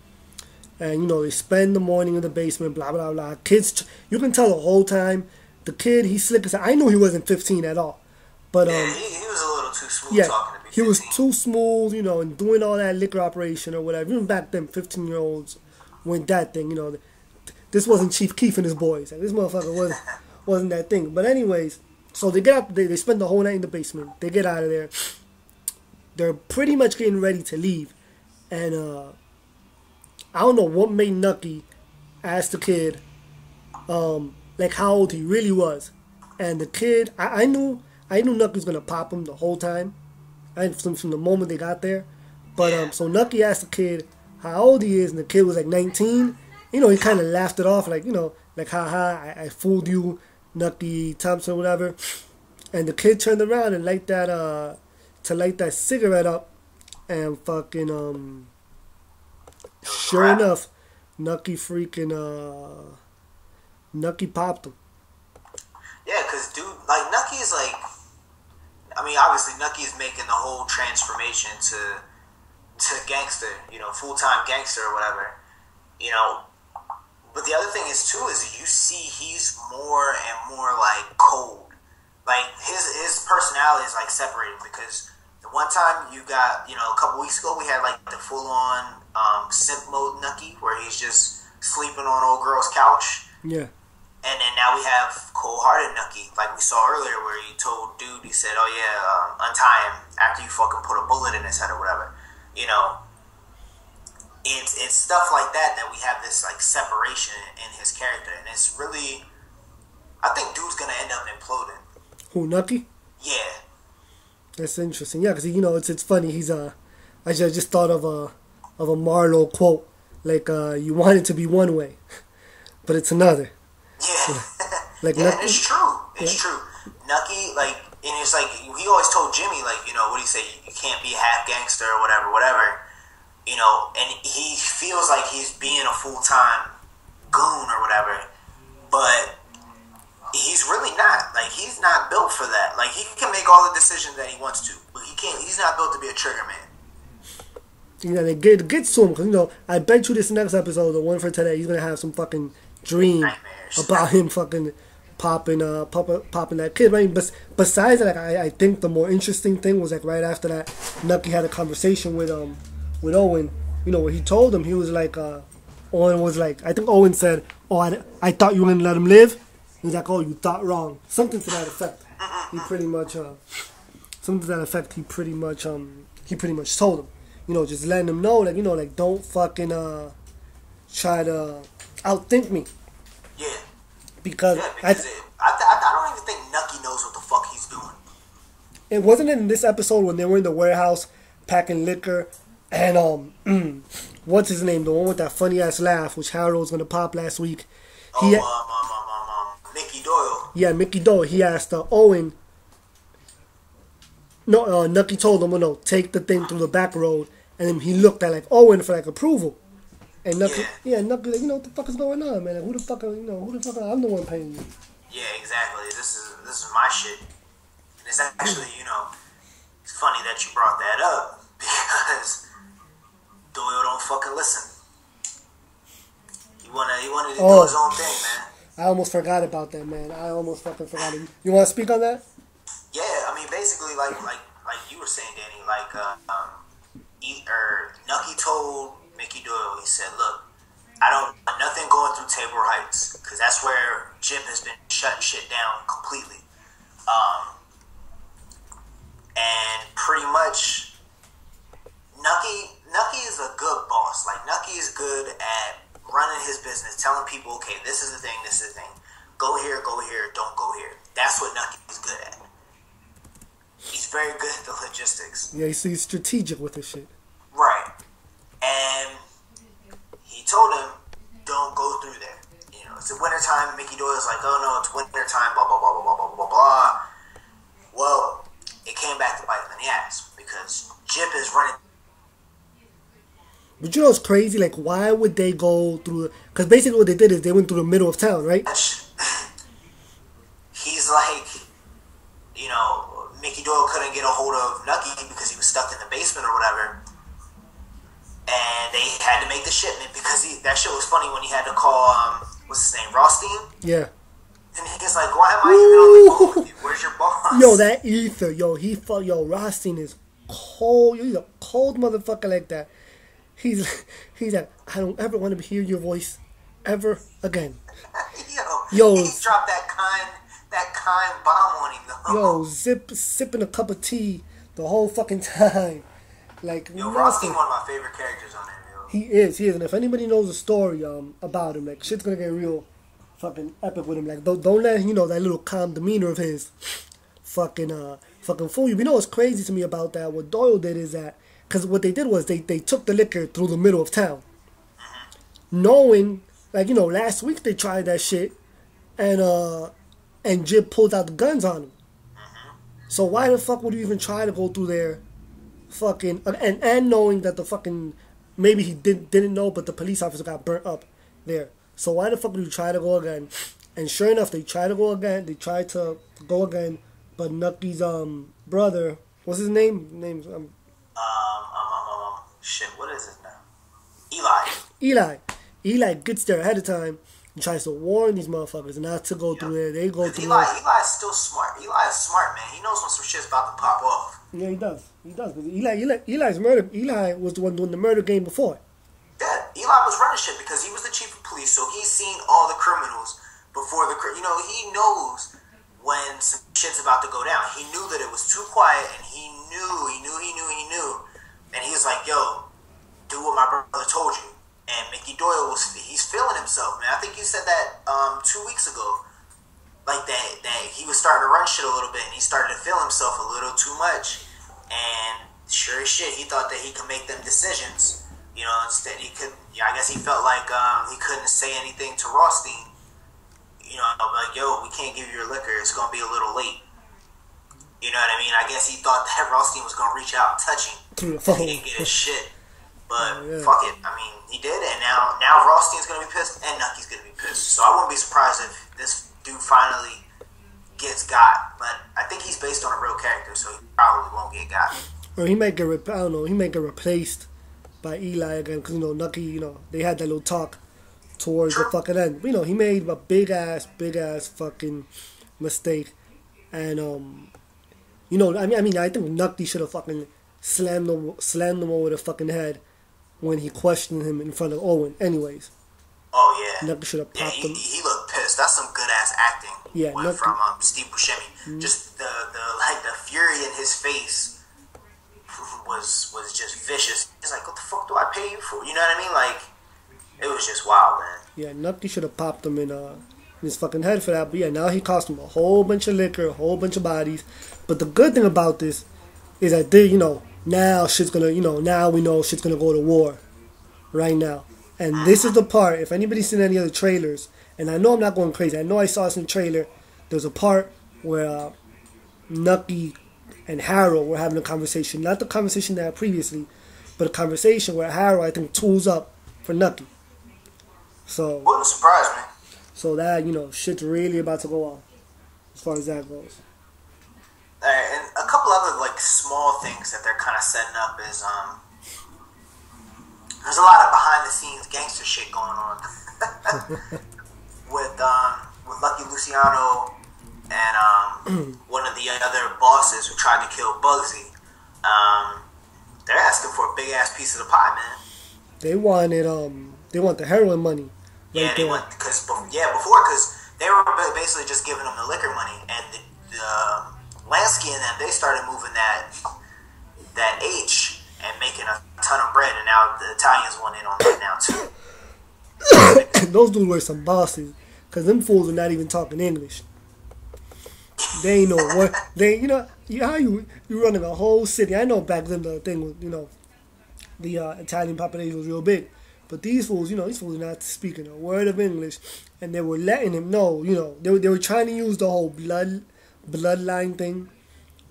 And, you know, they spend the morning in the basement, blah, blah, blah. Kids, you can tell the whole time. The kid, he's slick as hell. I knew he wasn't 15 at all. But, yeah, he was a little too smooth talking to be 15. He was too smooth, you know, and doing all that liquor operation or whatever. Even back then, 15-year-olds went that thing, you know. This wasn't Chief Keef and his boys. Like, this motherfucker wasn't that thing. But anyways, so they get up, they spend the whole night in the basement. They get out of there. They're pretty much getting ready to leave. And, I don't know what made Nucky ask the kid, like how old he really was, and the kid, I knew Nucky was gonna pop him the whole time, from the moment they got there, but so Nucky asked the kid how old he is, and the kid was like 19. You know, he kind of laughed it off, like, you know, like I fooled you, Nucky Thompson, whatever, and the kid turned around and light that cigarette up, and fucking sure enough, Nucky popped him. Yeah, because dude, like, Nucky is like, I mean, obviously Nucky is making the whole transformation to gangster, you know, full-time gangster or whatever, you know. But the other thing is too is you see he's more and more like cold. Like his personality is like separated, because the one time you got, you know, a couple weeks ago we had like the full-on simp mode Nucky, where he's just sleeping on old girl's couch. Yeah. And then now we have cold-hearted Nucky, like we saw earlier, where he told dude, he said, "Oh yeah, untie him after you fucking put a bullet in his head or whatever." You know, it's stuff like that we have this like separation in his character, and it's really, I think dude's gonna end up imploding. Who, Nucky? Yeah. That's interesting. Yeah, because, you know, it's funny. He's I just thought of a Marlowe quote, like, you want it to be one way, but it's another. Yeah. Like, yeah, and it's true. It's true. Nucky, like, and it's like, he always told Jimmy, like, you know, what do you say, you can't be half gangster or whatever, you know, and he feels like he's being a full-time goon or whatever, but he's really not. Like, he's not built for that. Like, he can make all the decisions that he wants to, but he's not built to be a trigger man. You know, it gets to him, because, you know, I bet you this next episode, the one for today, he's going to have some fucking dream Nightmares. about him fucking popping that kid, right? But besides that, like, I think the more interesting thing was like right after that, Nucky had a conversation with Owen, you know, where he told him, he was like, Owen was like, I think Owen said, oh, I thought you were gonna let him live. He was like, oh, you thought wrong, something to that effect. He pretty much something to that effect. He pretty much told him, you know, just letting him know, like, you know, like, don't fucking try to outthink me. Yeah. Because I don't even think Nucky knows what the fuck he's doing. It wasn't in this episode when they were in the warehouse packing liquor, and what's his name, the one with that funny ass laugh, which Harold was gonna pop last week. Mickey Doyle. Yeah, Mickey Doyle. He asked Owen. No, Nucky told him, well, no, take the thing through the back road, and then he looked at like Owen for like approval. And Nucky, Nucky, like, you know, what the fuck is going on, man? Like, who the fuck, I'm the one paying you. Yeah, exactly. This is my shit. And it's actually, you know, it's funny that you brought that up because Doyle don't fucking listen. He wanted to do his own thing, man. I almost forgot about that, man. I almost fucking forgot it. You want to speak on that? Yeah, I mean, basically, like you were saying, Danny, like, Nucky told Mickey Doyle, he said, look, I don't want nothing going through Tabor Heights, because that's where Jip has been shutting shit down completely. And pretty much, Nucky is a good boss. Like, Nucky is good at running his business, telling people, okay, this is the thing, this is the thing. Go here, don't go here. That's what Nucky's good at. He's very good at the logistics. Yeah, he's strategic with this shit. Right. And he told him, don't go through there. You know, it's the wintertime, and Mickey Doyle's like, oh no, it's wintertime, blah, blah, blah, blah, blah, blah, blah, blah. Well, it came back to bite him in the ass, because Jip is running. But you know what's crazy? Like, why would they go through... Because basically what they did is they went through the middle of town, right? He's like, you know, Mickey Doyle couldn't get a hold of Nucky because he was stuck in the basement or whatever. And they had to make the shipment because that shit was funny when he had to call, what's his name, Rothstein? Yeah. And he's like, why am I even on the phone with you? Where's your boss? Yo, that ether, Rothstein is cold. He's a cold motherfucker like that. He's like, I don't ever want to hear your voice ever again. Yo, he dropped that kind bomb on him, though. Yo, sipping a cup of tea the whole fucking time. Like, yo, Rothstein, one of my favorite characters on there, yo. He is. And if anybody knows the story about him, like, shit's gonna get real fucking epic with him. Like, don't let him, that little calm demeanor of his fucking fool you. You know what's crazy to me about that? What Doyle did is that, because what they did was they took the liquor through the middle of town. Knowing, like, last week they tried that shit, and Jib pulled out the guns on him. So why the fuck would you even try to go through there, fucking, and knowing that the fucking, maybe he didn't know, but the police officer got burnt up there. So why the fuck would you try to go again? And sure enough, they tried to go again. They tried to go again, but Nucky's brother, what's his name? Shit, what is it now? Eli gets there ahead of time and tries to warn these motherfuckers not to go through there. They go through there. Eli's still smart. Eli is smart, man. He knows when some shit's about to pop off. Yeah, he does. Because Eli's murder. Eli was the one doing the murder game before. Yeah, Eli was running shit because he was the chief of police, so he's seen all the criminals before he knows when some shit's about to go down. He knew that it was too quiet, and he knew. And he was like, yo, do what my brother told you. And Mickey Doyle he's feeling himself, man. I think you said that 2 weeks ago. Like that he was starting to run shit a little bit, and he started to feel himself a little too much. And sure as shit, he thought that he could make them decisions. Instead he could. I guess he felt like he couldn't say anything to Rothstein. Like, yo, we can't give you your liquor. It's gonna be a little late. You know what I mean? I guess he thought that Rothstein was gonna reach out and touch him. He didn't get his shit. But fuck it. I mean, he did, and now Rothstein's gonna be pissed, and Nucky's gonna be pissed. So I wouldn't be surprised if this dude finally gets got. But I think he's based on a real character, so he probably won't get got. Or he might get he might get replaced by Eli again, because Nucky, they had that little talk towards the fucking end. You know, he made a big ass fucking mistake, and you know, I mean, I think Nucky should have fucking slammed him over the fucking head when he questioned him in front of Owen. Anyways. Oh yeah. Nucky should have popped him. He looked pissed. That's some good ass acting. Yeah, from Steve Buscemi. Mm-hmm. Just the fury in his face was just vicious. He's like, what the fuck do I pay you for? You know what I mean? Like, it was just wild, man. Yeah, Nucky should have popped him in his fucking head for that. But yeah, now he cost him a whole bunch of liquor, a whole bunch of bodies. But the good thing about this is that they, you know, now shit's gonna, you know, now we know shit's gonna go to war right now. And this is the part, if anybody's seen any other trailers, and I know I'm not going crazy, I know I saw this in the trailer, there's a part where Nucky and Harold were having a conversation. Not the conversation they had previously, but a conversation where Harold, I think, tools up for Nucky. So, wouldn't surprise me. So that, you know, shit's really about to go on as far as that goes. Alright, and a couple other, like, small things that they're kind of setting up is, there's a lot of behind-the-scenes gangster shit going on with Lucky Luciano and one of the other bosses who tried to kill Bugsy. They're asking for a big-ass piece of the pie, man. They want the heroin money. Yeah, they want, before, because they were basically just giving them the liquor money, and the Lansky and them, they started moving that H and making a ton of bread, and now the Italians want in on that now too. Those dudes were some bosses, cause them fools are not even talking English. They ain't know what they, you know, how you running a whole city. I know back then the thing was, you know, the Italian population was real big, but these fools, you know, these fools are not speaking a word of English, and they were letting him know, you know, they were trying to use the whole bloodline thing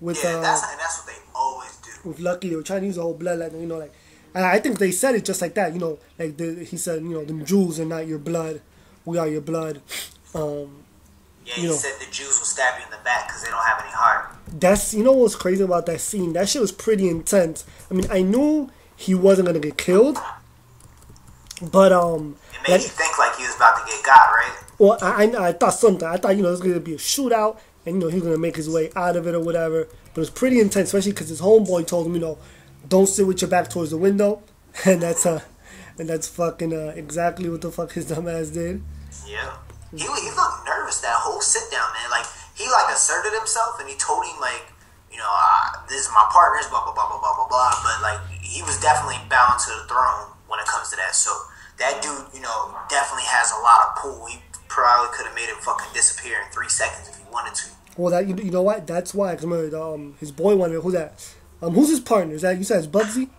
with that's what they always do. With Lucky, they were trying to use the whole bloodline, you know, like, and I think they said it just like that, you know, like he said, you know, them Jews are not your blood, we are your blood. Yeah, he said the Jews will stab you in the back because they don't have any heart. That's, you know what's crazy about that scene? That shit was pretty intense. I mean, I knew he wasn't gonna get killed, but it made you think like he was about to get got, right? Well, I thought something. I thought, you know, it was gonna be a shootout, and you know he was gonna make his way out of it or whatever. But it was pretty intense, especially because his homeboy told him, you know, don't sit with your back towards the window, and that's fucking exactly what the fuck his dumb ass did. Yeah. He looked nervous that whole sit down, man. Like, he, like, asserted himself, and he told him, like, you know, this is my partners, blah, blah, blah, blah, blah, blah, blah. But, like, he was definitely bound to the throne when it comes to that. So, that dude, you know, definitely has a lot of pull. He probably could have made him fucking disappear in 3 seconds if he wanted to. Well, that you know what? That's why. Because remember, his boy wanted, who's that? Who's his partner? Is that, you said it's Bugsy?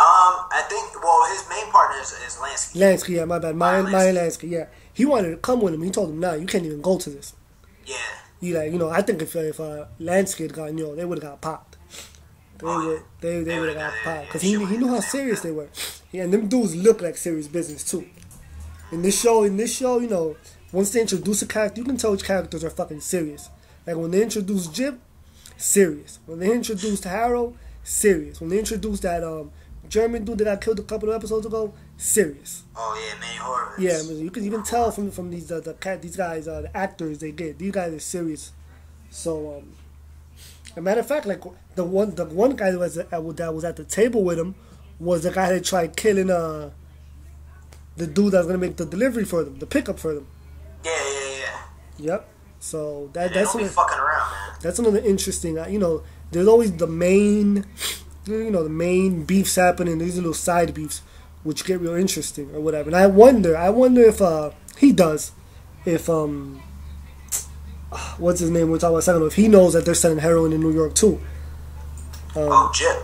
I think, well, his main partner is Lansky. Lansky, yeah, my bad. Maya Lansky, yeah. He wanted to come with him. He told him, nah, you can't even go to this. Yeah. He like, you know, I think if Lansky had gone, you know, they would have got popped. They would have got popped. Because he knew how serious they were. Yeah, and them dudes look like serious business, too. In this show, you know, once they introduce a character, you can tell which characters are fucking serious. Like, when they introduced Jip, serious. When they introduced Harold, serious. When they introduced that German dude that got killed a couple of episodes ago, serious. Oh yeah, Manny Horowitz. Yeah, I mean, you can even tell from these these guys, the actors they get. These guys are serious. So, as a matter of fact, like the one guy that was at the table with him was the guy that tried killing the dude that was gonna make the delivery for them, the pickup for them. Yeah. Yep. So that's don't be fucking around, man. That's another interesting. You know, there's always the main main beefs happening. These little side beefs, which get real interesting or whatever. And I wonder if he does, if what's his name? We're talking about a second ago. If he knows that they're selling heroin in New York too. Jip.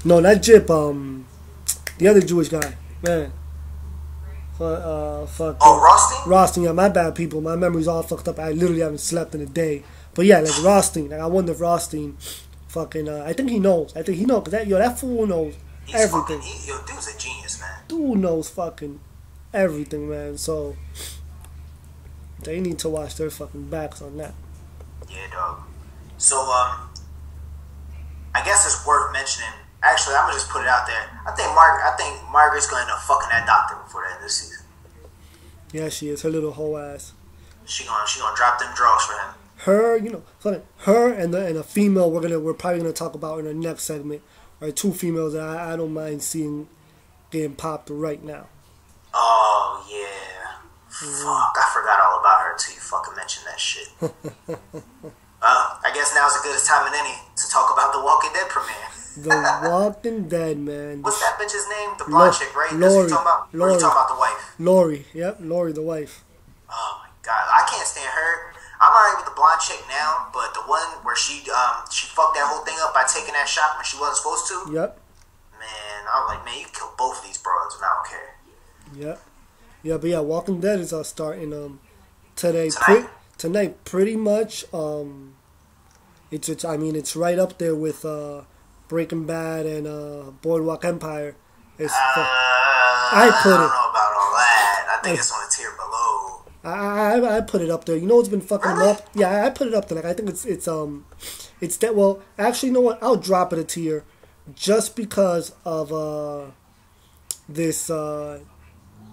No, not Jip. The other Jewish guy, man. Rothstein? Rothstein, yeah, my bad, people. My memory's all fucked up. I literally haven't slept in a day. But yeah, like Rothstein. Like, I wonder if Rothstein fucking, I think he knows. I think he knows. Because that fool knows everything. Dude's a genius, man. Dude knows fucking everything, man. So, they need to watch their fucking backs on that. Yeah, dog. So, I guess it's worth mentioning. Actually, I'm gonna just put it out there. I think Margaret's gonna end up fucking that doctor before the end of the season. Yeah, she is. Her little hoe ass. She gonna drop them draws for him. Her, you know, her and a female we're probably gonna talk about in our next segment are two females that I don't mind seeing getting popped right now. Oh yeah. Fuck, I forgot all about her until you fucking mentioned that shit. I guess now's as good a time as any to talk about the Walking Dead premiere. The Walking Dead, man. What's that bitch's name? The blonde chick, right? Lori. Or you talking about the wife? Lori, yep, Lori, the wife. Oh my god, I can't stand her. I'm alright with the blonde chick now, but the one where she fucked that whole thing up by taking that shot when she wasn't supposed to. Yep. Man, I'm like, man, you kill both of these broads, and I don't care. Yep. Yeah, but yeah, Walking Dead is starting today. Tonight, pretty much. It's right up there with Breaking Bad and Boardwalk Empire. I don't know about all that. I think it's on a tier below. I put it up there. You know what's been fucking really? up? Yeah, I put it up there. Like, I think it's that. Well, actually, you know what? I'll drop it a tier, just because of this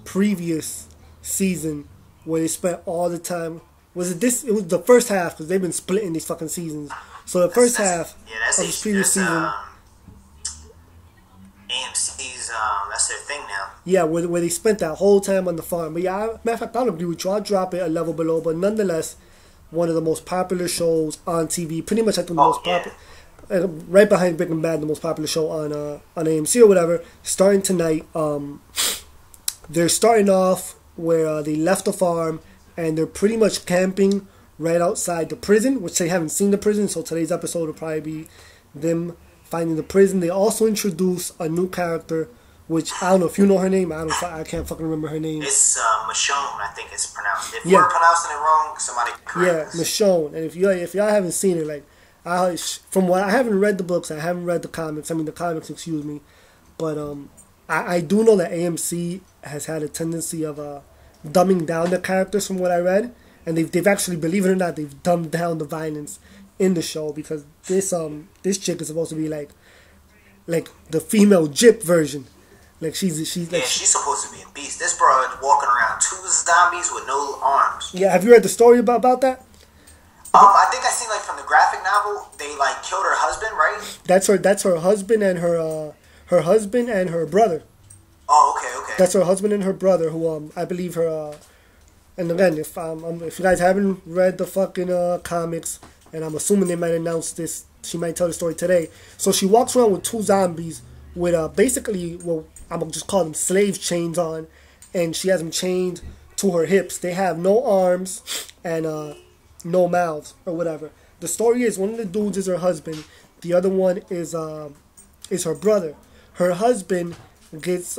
previous season where they spent all the time. Was it this? It was the first half, because they've been splitting these fucking seasons. So the first half of this previous season. AMC's, that's their thing now. Yeah, where they spent that whole time on the farm. But yeah, matter of fact, I'll agree with you. I'll drop it a level below. But nonetheless, one of the most popular shows on TV. Pretty much, I think the most popular. Right behind Breaking Bad, the most popular show on AMC or whatever. Starting tonight. They're starting off where they left the farm, and they're pretty much camping right outside the prison, which they haven't seen the prison. So today's episode will probably be them finding the prison. They also introduce a new character, which I don't know if you know her name. I can't fucking remember her name. It's Michonne, I think it's pronounced. If we're pronouncing it wrong, somebody correct us. Michonne. And if y'all haven't seen it, like from what I haven't read the books, I haven't read the comics. I mean the comics, excuse me. But I do know that AMC has had a tendency of dumbing down the characters from what I read, and they've actually, believe it or not, they've dumbed down the violence in the show, because this chick is supposed to be like the female Jip version. Like she's supposed to be a beast. This broad walking around 2 zombies with no arms. Yeah, have you read the story about that? I think I seen like from the graphic novel, they like killed her husband, right? That's her husband and her husband and her brother. Oh, okay. That's her husband and her brother, who I believe her. And again, if you guys haven't read the fucking comics, and I'm assuming they might announce this, she might tell the story today. So she walks around with 2 zombies with basically, well, I'm gonna just call them slave chains on, and she has them chained to her hips. They have no arms and no mouths or whatever. The story is, one of the dudes is her husband, the other one is her brother. Her husband gets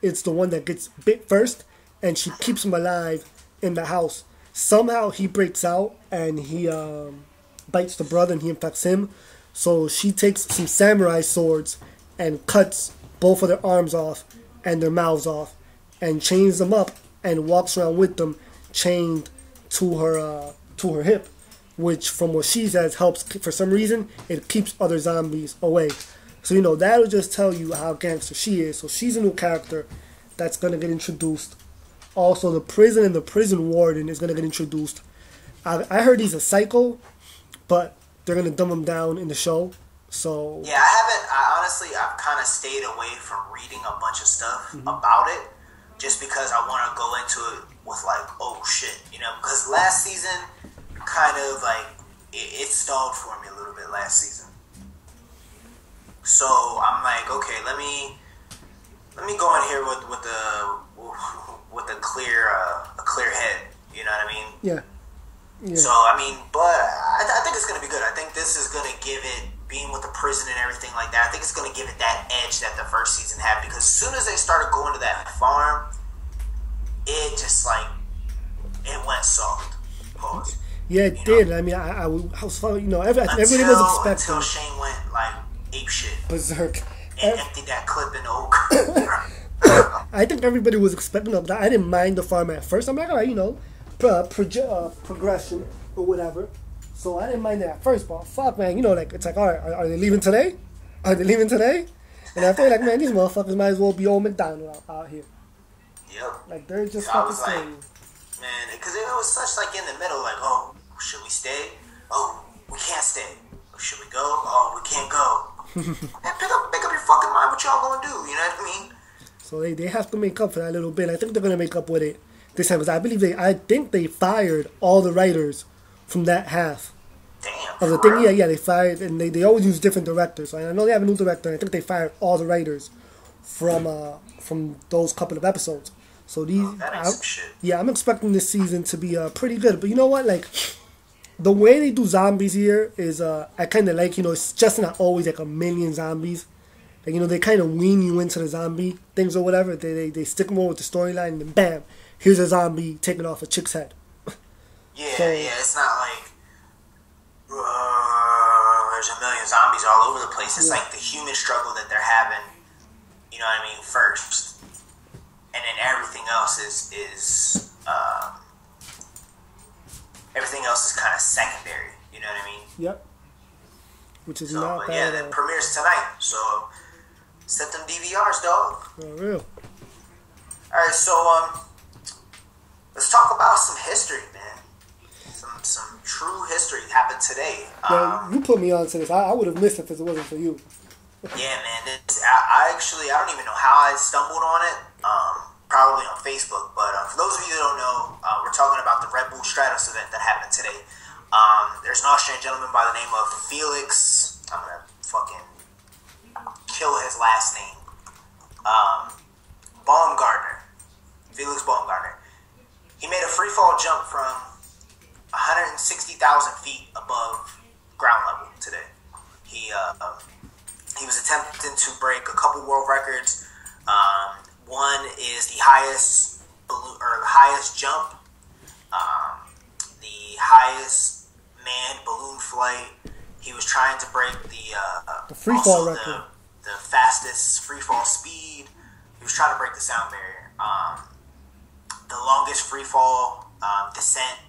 it's the one that gets bit first, and she keeps him alive in the house. Somehow he breaks out and he bites the brother and he infects him. So she takes some samurai swords and cuts both of their arms off and their mouths off, and chains them up and walks around with them chained to her hip, which, from what she says, helps. For some reason, it keeps other zombies away. So, you know, that'll just tell you how gangster she is. So she's a new character that's going to get introduced. Also, the prison and the prison warden is going to get introduced. I heard he's a psycho, but they're going to dumb him down in the show. So yeah, I've kind of stayed away from reading a bunch of stuff about it, just because I want to go into it with like, oh shit, you know, because last season kind of like it stalled for me a little bit last season. So I'm like, okay, let me go in here with a clear head. You know what I mean? Yeah. So I mean, but I think it's gonna be good. I think this is gonna give it, being with the prison and everything like that, I think it's gonna give it that edge that the first season had. Because as soon as they started going to that farm, it just like it went soft. Pause. Yeah, it did. Know? I mean, I was, you know, everybody was expecting until Shane went like ape shit, berserk, and emptied that clip in the oak. I think everybody was expecting that. I didn't mind the farm at first. I'm like, all right, you know, progression or whatever. So I didn't mind that at first, but fuck, man, you know, like, it's like, all right, are they leaving today? Are they leaving today? And I feel like, man, these motherfuckers might as well be old McDonald out here. Yep. Like they're just So I fucking was like, scary. man, because it was such like in the middle, like, oh, should we stay? Oh, we can't stay. Should we go? Oh, we can't go. Man, make up your fucking mind what y'all gonna do. You know what I mean? So they have to make up for that little bit. I think they're gonna make up with it this time because I think they fired all the writers from that half. Damn. Of the thing, yeah, they fired, and they always use different directors. So I know they have a new director. And I think they fired all the writers from those couple of episodes. So these, yeah, I'm expecting this season to be pretty good. But you know what, like. The way they do zombies here is, I kind of like, it's just not always like a million zombies. Like, they kind of wean you into the zombie things or whatever. They stick more with the storyline and then bam, here's a zombie taking off a chick's head. Yeah, so, yeah, it's not like there's a million zombies all over the place. It's like the human struggle that they're having, you know what I mean, first. And then everything else is everything else is kind of secondary, you know what I mean? Yep. Which is so, not but bad. Yeah, it premieres tonight, so set them DVRs, dog. For real. Alright, so let's talk about some history, man. Some true history happened today. Yeah, you put me onto this. I would have missed it if it wasn't for you. Yeah, man. I don't even know how I stumbled on it. Probably on Facebook, but for those of you that don't know, we're talking about the Red Bull Stratos event that happened today. There's an Austrian gentleman by the name of Felix. I'm gonna fucking kill his last name. Baumgartner. Felix Baumgartner. He made a free fall jump from 160,000 feet above ground level today. He was attempting to break a couple world records. One is the highest balloon, or the highest jump, the highest manned balloon flight. He was trying to break the free fall record, the fastest free fall speed. He was trying to break the sound barrier. The longest free fall descent,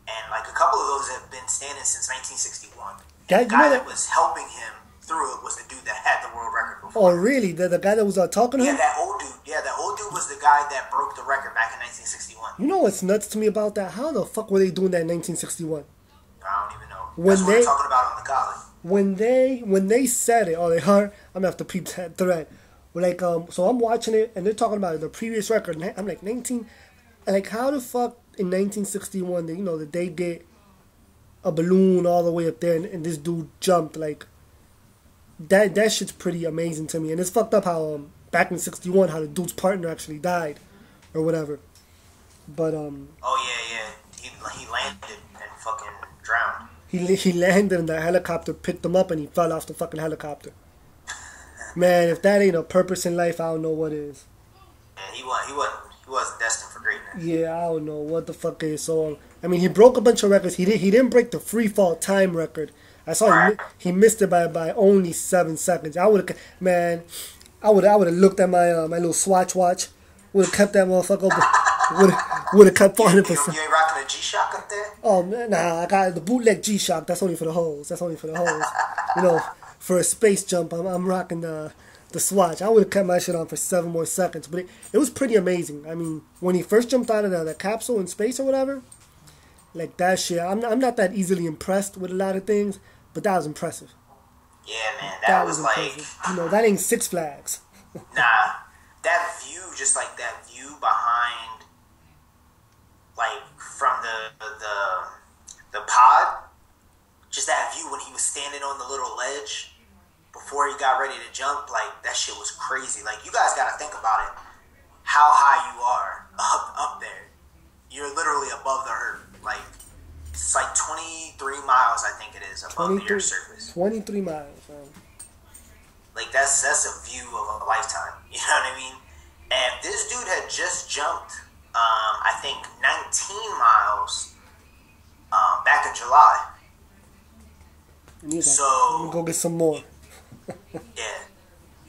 and like a couple of those have been standing since 1961. The guy that was helping him through it was the dude that had the world record before. Oh, really? The guy that was talking to him? Yeah, that old dude. Yeah, that old dude was the guy that broke the record back in 1961. You know what's nuts to me about that? How the fuck were they doing that in 1961? I don't even know. That's what we're talking about on the golly. When they said it, oh, they are. I'm gonna have to peep that thread. Like, so I'm watching it, and they're talking about the previous record. And I'm like, like, how the fuck in 1961, that they get a balloon all the way up there, and this dude jumped, like, that shit's pretty amazing to me. And it's fucked up how back in '61 how the dude's partner actually died or whatever. But oh yeah, he landed and fucking drowned. He landed and the helicopter picked him up and he fell off the fucking helicopter. Man, if that ain't a purpose in life, I don't know what is. Yeah, he wasn't destined for greatness. Yeah, I don't know what the fuck is. So I mean, he broke a bunch of records. He didn't break the free fall time record. I saw he missed it by only 7 seconds. I would have looked at my my little Swatch watch. Would have kept that motherfucker open. Would have kept 400%. You ain't rocking a G-Shock up there? Oh man, nah, I got the bootleg G-Shock. That's only for the hoes. For a space jump, I'm rocking the Swatch. I would have kept my shit on for 7 more seconds. But it was pretty amazing. I mean, when he first jumped out of the capsule in space or whatever, like that shit. I'm not that easily impressed with a lot of things. But that was impressive. Yeah, man, that was like... that ain't Six Flags. Nah, that view, just like that view behind, like, from the pod, just that view when he was standing on the little ledge before he got ready to jump, like, that shit was crazy. Like, you guys gotta think about it, how high you are up there. You're literally above the earth, like... It's like 23 miles, I think it is, above the Earth's surface. 23 miles, man. Like, that's a view of a lifetime. You know what I mean? And this dude had just jumped, I think, 19 miles back in July. And he's like, let me go get some more. Yeah.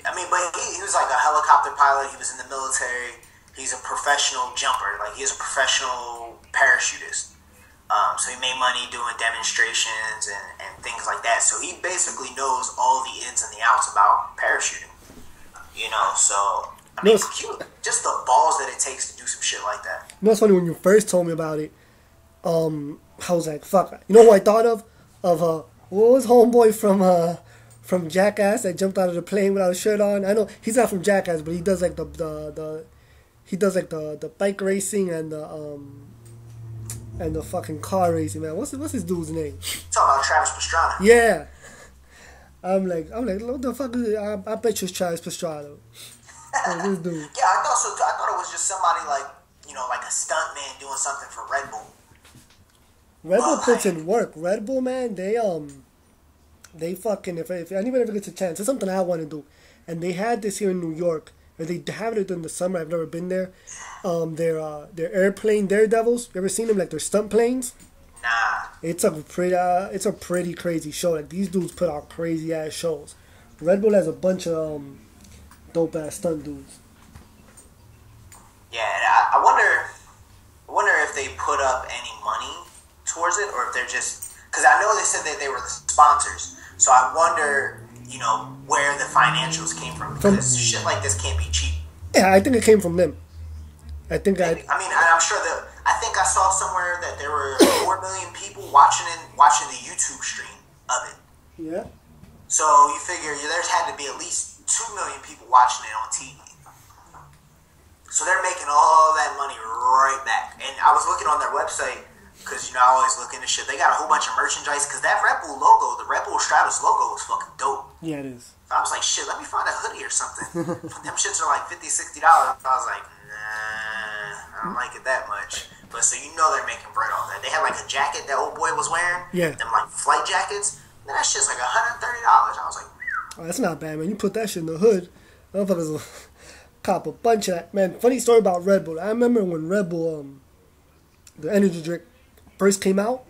I mean, but he was like a helicopter pilot. He was in the military. He's a professional jumper. Like, he's a professional parachutist. So he made money doing demonstrations and things like that. So he basically knows all the ins and the outs about parachuting. So I mean, it's cute. Just the balls that it takes to do some shit like that. You know, it's funny when you first told me about it. I was like, "Fuck!" You know who I thought of? What was homeboy from Jackass that jumped out of the plane without a shirt on? I know he's not from Jackass, but he does like the bike racing and the fucking car racing, man. What's his dude's name? Talking about Travis Pastrana. Yeah. I'm like, what the fuck is it? I bet you it's Travis Pastrana. This dude. Yeah, I thought so too. I thought it was just somebody like, you know, like a stunt man doing something for Red Bull. Red Bull puts in work. Red Bull, man, they fucking, if anybody ever gets a chance, it's something I want to do. And they had this here in New York. Or they have it in the summer. I've never been there. They're airplane daredevils. You ever seen them? Like their stunt planes? Nah. It's a pretty crazy show. Like these dudes put out crazy ass shows. Red Bull has a bunch of dope ass stunt dudes. Yeah, and I wonder if they put up any money towards it, or if they're just, because I know they said that they were the sponsors. So I wonder, you know, where the financials came from, because shit like this can't be cheap. Yeah, I think it came from them. I mean, I'm sure that, I think I saw somewhere that there were 4 million people watching the YouTube stream of it. Yeah. So you figure there's had to be at least 2 million people watching it on TV. So they're making all that money right back. And I was looking on their website, because, you know, I always look into shit. They got a whole bunch of merchandise, because that Red Bull logo, the Red Bull Stratos logo, is fucking dope. Yeah, it is. So I was like, shit, let me find a hoodie or something. Them shits are like $50, $60. I was like, nah, I don't like it that much. But so you know they're making bread off that. They had like a jacket that old boy was wearing. Yeah. Them like flight jackets. Man, that shit's like $130. I was like, oh, that's not bad, man. You put that shit in the hood, motherfuckers will cop a bunch of that. Man, funny story about Red Bull. I remember when Red Bull, the energy drink, first came out.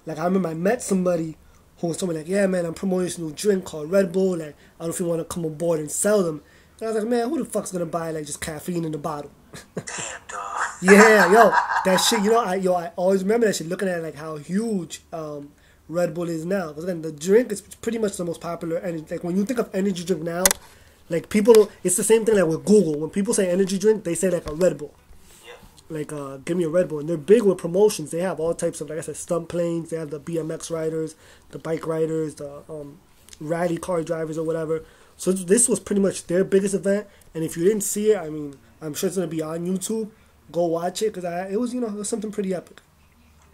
Like, I remember I met somebody who was telling me, like, yeah, man, I'm promoting this new drink called Red Bull. Like, I don't know if you want to come aboard and sell them. And I was like, man, who the fuck's going to buy, like, just caffeine in the bottle? damn, dog. Yeah, yo, that shit, you know, I always remember that shit, looking at, like, how huge Red Bull is now. Because, again, the drink is pretty much the most popular energy. Like, when you think of energy drink now, like, people, it's the same thing, like, with Google. When people say energy drink, they say, like, a Red Bull. Like, give me a Red Bull. And they're big with promotions. They have all types of, like I said, stunt planes. They have the BMX riders, the bike riders, the rally car drivers or whatever. So this was pretty much their biggest event. And if you didn't see it, I mean, I'm sure it's going to be on YouTube. Go watch it, because it was, you know, it was something pretty epic.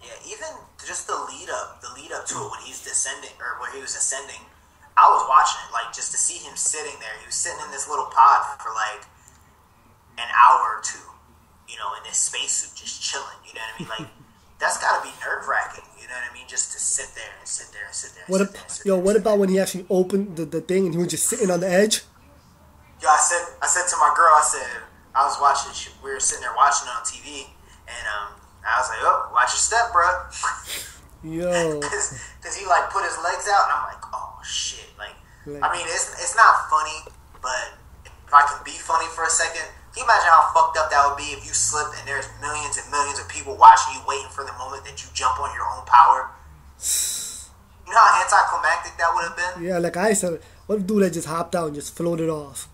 Yeah, even just the lead up to it when he's descending, or when he was ascending, I was watching it, like, just to see him sitting there. He was sitting in this little pod for, like, an hour or two. You know, in this spacesuit, just chilling. You know what I mean? Like, that's got to be nerve wracking. You know what I mean? Just to sit there and sit there and sit there. What about when he actually opened the thing and he was just sitting on the edge? Yo, I said to my girl, I was watching. We were sitting there watching it on TV, and I was like, oh, watch your step, bro. Yo. Because he like put his legs out, and I'm like, oh shit. Like I mean, it's not funny, but if I can be funny for a second. Can you imagine how fucked up that would be if you slip and there's millions and millions of people watching you, waiting for the moment that you jump on your own power? You know how anticlimactic that would have been? Yeah, like I said, what if dude that just hopped out and just floated off?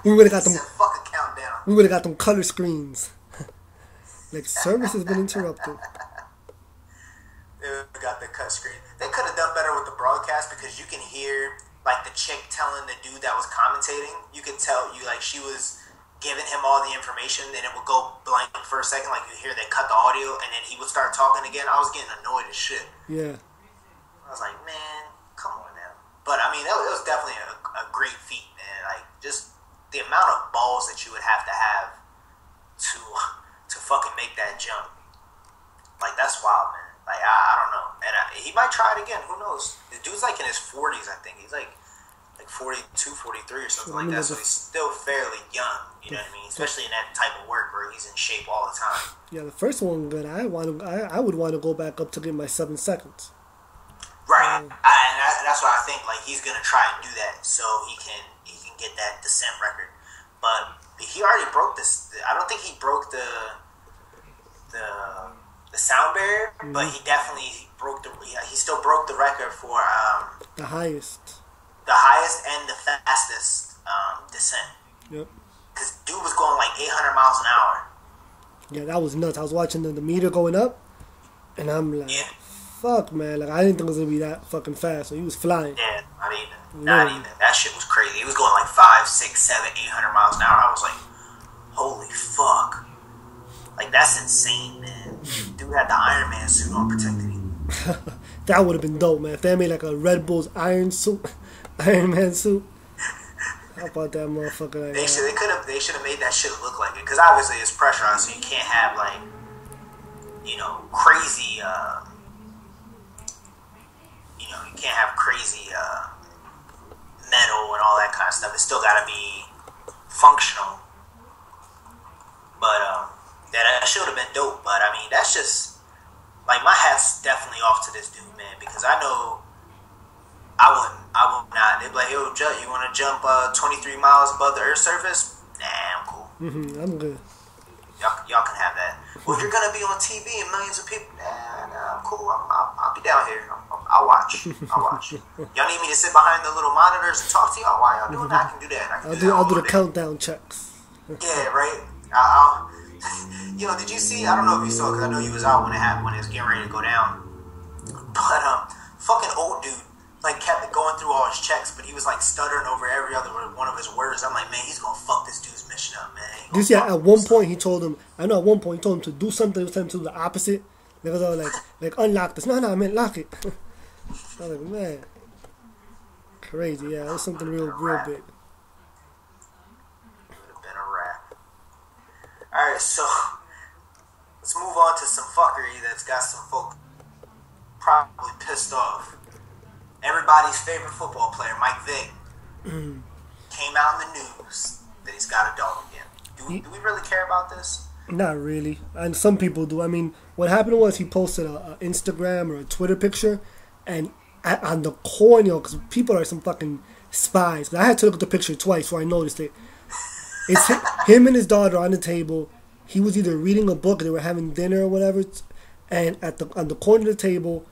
We would have got them. Fuck a countdown. We would have got them color screens. Like, service has been interrupted. They got the cut screen. They could have done better with the broadcast, because you can hear, like, the chick telling the dude that was commentating. You could tell, she was giving him all the information, then it would go blank for a second, like you hear they cut the audio, and then he would start talking again. I was getting annoyed as shit. Yeah. I was like, man, come on now. But, I mean, it was definitely a great feat, man. Like, just the amount of balls that you would have to fucking make that jump. Like, that's wild, man. Like, I don't know. And he might try it again. Who knows? The dude's, like, in his 40s, I think. He's, like 42, 43 or something like that. So he's still fairly young. You know what I mean? Especially in that type of work where he's in shape all the time. Yeah, the first one that I would want to go back up to get my 7 seconds. Right. And that's why I think, like, he's going to try and do that so he can get that descent record. But he already broke this. I don't think he broke the sound barrier, but he definitely broke he still broke the record for the highest and the fastest descent. Yep. Because dude was going like 800 miles an hour. Yeah, that was nuts. I was watching the meter going up, and I'm like, fuck, man. Like, I didn't think it was going to be that fucking fast. So he was flying. Yeah, not even. Not even. That shit was crazy. He was going like 5, 6, 7, 800 miles an hour. I was like, holy fuck. Like, that's insane, man. Dude had the Iron Man suit on protecting him. That would have been dope, man. If they made like a Red Bull's Iron Man suit. How about that motherfucker? Like they should have made that shit look like it. Because obviously it's pressurized, so you can't have like, you know, crazy, you can't have crazy metal and all that kind of stuff. It's still got to be functional. But that should have been dope. But I mean, that's just like, my hat's definitely off to this dude, man, because I know I would not. They'd be like, yo, you want to jump 23 miles above the Earth's surface? Nah, I'm cool. I'm good. Y'all can have that. Well, if you're gonna be on TV and millions of people, nah, I'm cool. I'll be down here. I'll watch. Y'all need me to sit behind the little monitors and talk to y'all while y'all doing that? I can do that. I'll do the countdown checks. Yeah, right. Yo, did you see? I don't know if you saw, because I know you was out when it happened, when it was getting ready to go down. But fucking old dude like kept going through all his checks, but he was like stuttering over every other one of his words. I'm like, man, he's gonna fuck this dude's mission up, man. This yeah, at one point he told him. I know at one point he told him to do something. He was telling him to do the opposite. They was all like unlock this. No, I meant lock it. I was like, man, crazy. Yeah, that was something real big. Would have been a wrap. All right, so let's move on to some fuckery that's got some folk probably pissed off. Everybody's favorite football player, Mike Vick, came out in the news that he's got a dog again. Do we really care about this? Not really. And some people do. I mean, what happened was he posted a Instagram or a Twitter picture, and on the corner, because people are some fucking spies. I had to look at the picture twice before I noticed it. It's him and his daughter on the table. He was either reading a book, they were having dinner or whatever, and on the corner of the table,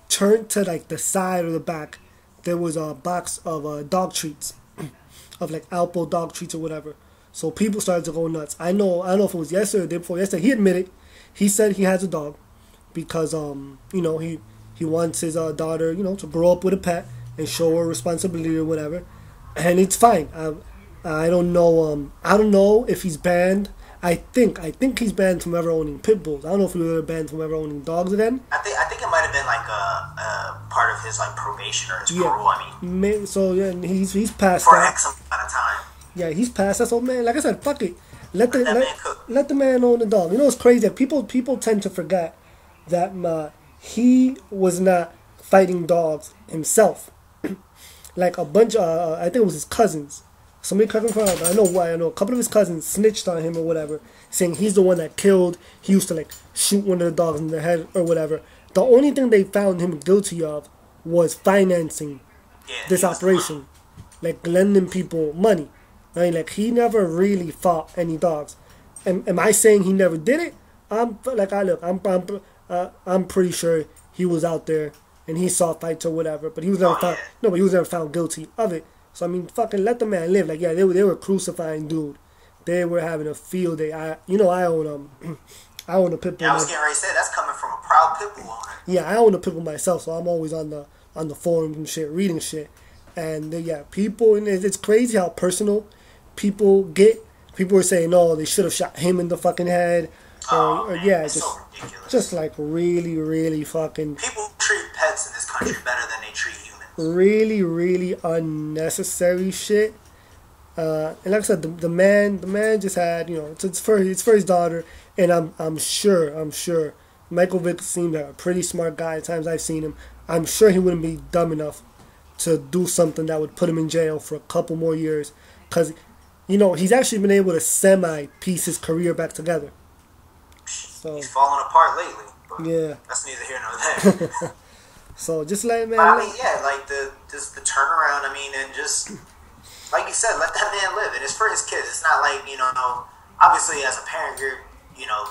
turned to like the side or the back, there was a box of dog treats, of like Alpo dog treats or whatever. So people started to go nuts. I don't know if it was yesterday or the day before yesterday. He admitted, he said he has a dog because he wants his daughter to grow up with a pet and show her responsibility or whatever, and it's fine. I don't know if he's banned. I think he's banned from ever owning pit bulls. I don't know if he was ever banned from ever owning dogs again. I think it might have been like a part of his like probation or his parole. I mean, so yeah, he's past for that. X amount of time. Yeah, he's past that. So man, like I said, fuck it. Let the man own the dog. You know, it's crazy that people tend to forget that he was not fighting dogs himself. Like a bunch of, I think it was his cousins. Somebody correct me if I'm wrong, but I know a couple of his cousins snitched on him or whatever, saying he's the one that killed. He used to like shoot one of the dogs in the head or whatever. The only thing they found him guilty of was financing this operation, like lending people money. Right? Like he never really fought any dogs. Am I saying he never did it? I'm pretty sure he was out there and he saw fights or whatever, but he was never found. No, but he was never found guilty of it. So I mean, fucking let the man live. Like yeah, they were crucifying dude. They were having a field day. I own a pit bull. Yeah, I was getting ready to say that's coming from a proud pit bull owner. Yeah, I own a pit bull myself, so I'm always on the forums and shit, reading shit. And people, and it's crazy how personal people get. People were saying, no, they should have shot him in the fucking head. It's so ridiculous. Just like really, really fucking. People treat pets in this country better than they treat humans. Really, really unnecessary shit. And like I said, the man just had, it's for his daughter, and I'm sure Michael Vick seemed like a pretty smart guy. At times I've seen him, I'm sure he wouldn't be dumb enough to do something that would put him in jail for a couple more years, because he's actually been able to semi-piece his career back together. So he's fallen apart lately. But yeah, that's neither here nor there. So just let man. But I mean, yeah, like the turnaround. I mean, and just like you said, let that man live. And it's for his kids. It's not like obviously as a parent, you're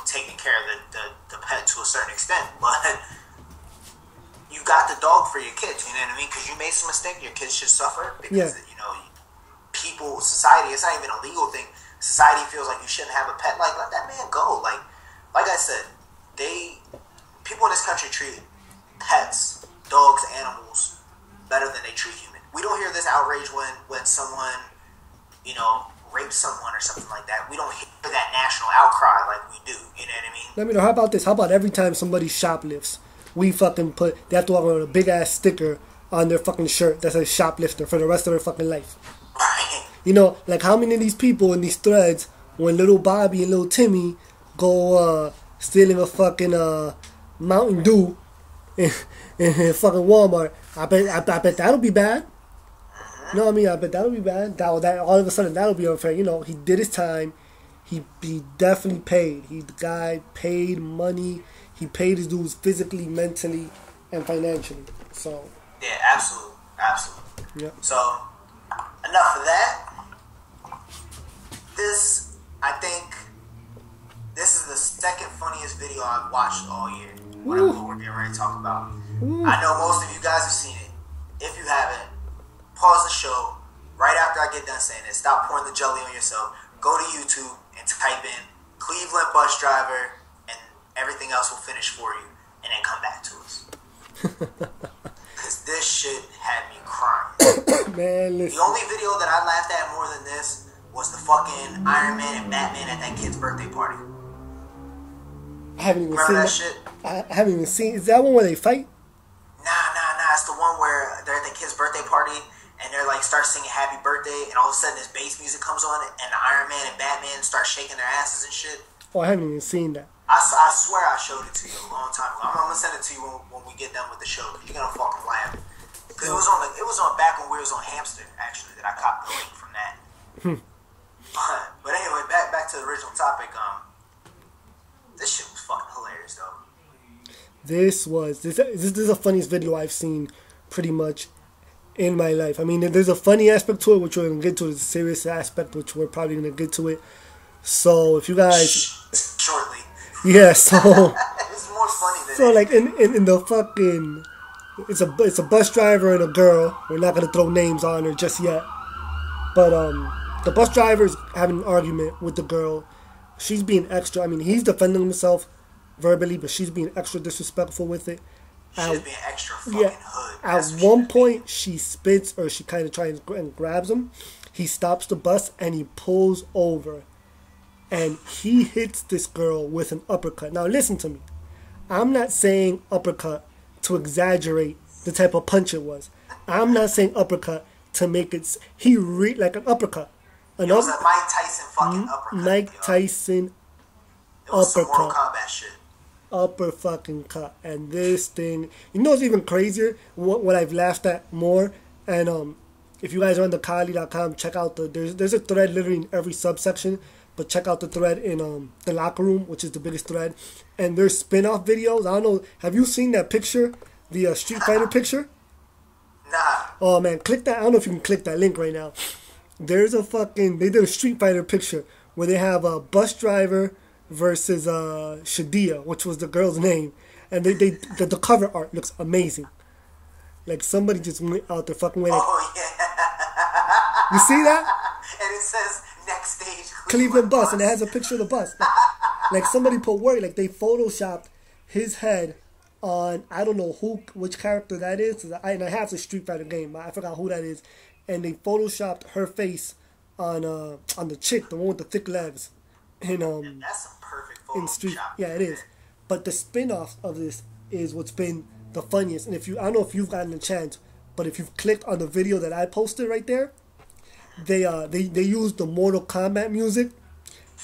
taking care of the pet to a certain extent, but you got the dog for your kids. You know what I mean? Because you made some mistake, your kids should suffer because people people, society, it's not even a legal thing. Society feels like you shouldn't have a pet. Like, let that man go. Like I said, people in this country treat pets, dogs, animals better than they treat humans. We don't hear this outrage when someone, you know, rapes someone or something like that. We don't hear that national outcry like we do. You know what I mean? Let me know. How about this? How about every time somebody shoplifts, we fucking they have to walk around with a big ass sticker on their fucking shirt that says shoplifter for the rest of their fucking life. Right. You know, like how many of these people in these threads, when little Bobby and little Timmy go stealing a fucking Mountain Dew in fucking Walmart, I bet that'll be bad. You know what I mean? I bet that'll be bad. That all of a sudden that'll be unfair. You know, he did his time. He definitely paid. The guy paid money. He paid his dues physically, mentally, and financially. So yeah, absolutely. Yeah. So enough of that. I think this is the second funniest video I've watched all year. What we're getting ready to talk about. I know most of you guys have seen it. If you haven't, pause the show right after I get done saying this. Stop pouring the jelly on yourself. Go to YouTube and type in Cleveland bus driver, and everything else will finish for you. And then come back to us. Because this shit had me crying. Man, listen. The only video that I laughed at more than this was the fucking Iron Man and Batman at that kid's birthday party. I haven't even Remember seen that shit? I haven't even seen. Is that one where they fight? Nah. It's the one where they're at the kid's birthday party and they're like start singing Happy Birthday, and all of a sudden this bass music comes on and the Iron Man and Batman start shaking their asses and shit. Oh, I haven't even seen that. I swear I showed it to you a long time ago. I'm gonna send it to you when we get done with the show, because you're gonna fucking laugh. Because it was on back when we was on Hamster, actually, that I copied the link from that. But anyway, back to the original topic. This shit was fucking hilarious, though. This is the funniest video I've seen pretty much in my life. I mean, there's a funny aspect to it, which we're going to get to. There's a serious aspect, which we're probably going to get to it. So, if you guys... Shortly. Yeah, so... It's more funny than so, like, in the fucking... It's a bus driver and a girl. We're not going to throw names on her just yet. But, the bus driver's having an argument with the girl. She's being extra... I mean, he's defending himself verbally, but she's being extra disrespectful with it. She's being extra fucking hood. At one point, she spits, or she kind of tries and grabs him. He stops the bus and he pulls over, and he hits this girl with an uppercut. Now, listen to me. I'm not saying uppercut to exaggerate the type of punch it was. I'm not saying uppercut to make it. Like an uppercut. It was a Mike Tyson fucking uppercut. Mike Tyson it was uppercut. Some Mortal Kombat shit. Upper fucking cut. And this thing, you know, it's even crazier. What I've laughed at more, and if you guys are on thekali.com, check out there's a thread literally in every subsection, but check out the thread in the locker room, which is the biggest thread. And there's spin-off videos. I don't know, have you seen that picture, the Street Fighter picture? Nah. Oh man, click that. I don't know if you can click that link right now. There's they did a Street Fighter picture where they have a bus driver versus Shadia, which was the girl's name, and the cover art looks amazing. Like somebody just went out their fucking way. Like, oh yeah. You see that? And it says next stage Cleveland bus, and it has a picture of the bus. Like somebody put work. Like they photoshopped his head on, I don't know which character that is. And I have the Street Fighter game, but I forgot who that is. And they photoshopped her face on the chick, the one with the thick legs. And that's some perfect photo in Street. Yeah, it is. But the spin-off of this is what's been the funniest. And I don't know if you've gotten a chance, but if you've clicked on the video that I posted right there, they used the Mortal Kombat music,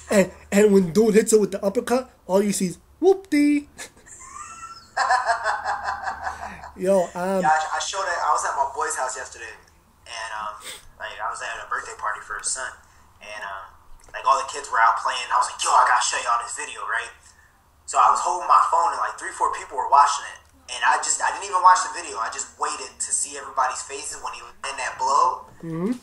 and when dude hits it with the uppercut, all you see is whoop-dee. Yo, yeah, I showed it. I was at my boy's house yesterday, and like I was at a birthday party for his son, and like all the kids were out playing. I was like, yo, I gotta show y'all this video, right? So I was holding my phone, and like 3-4 people were watching it, and I didn't even watch the video. I just waited to see everybody's faces when he landed that blow. Mm-hmm.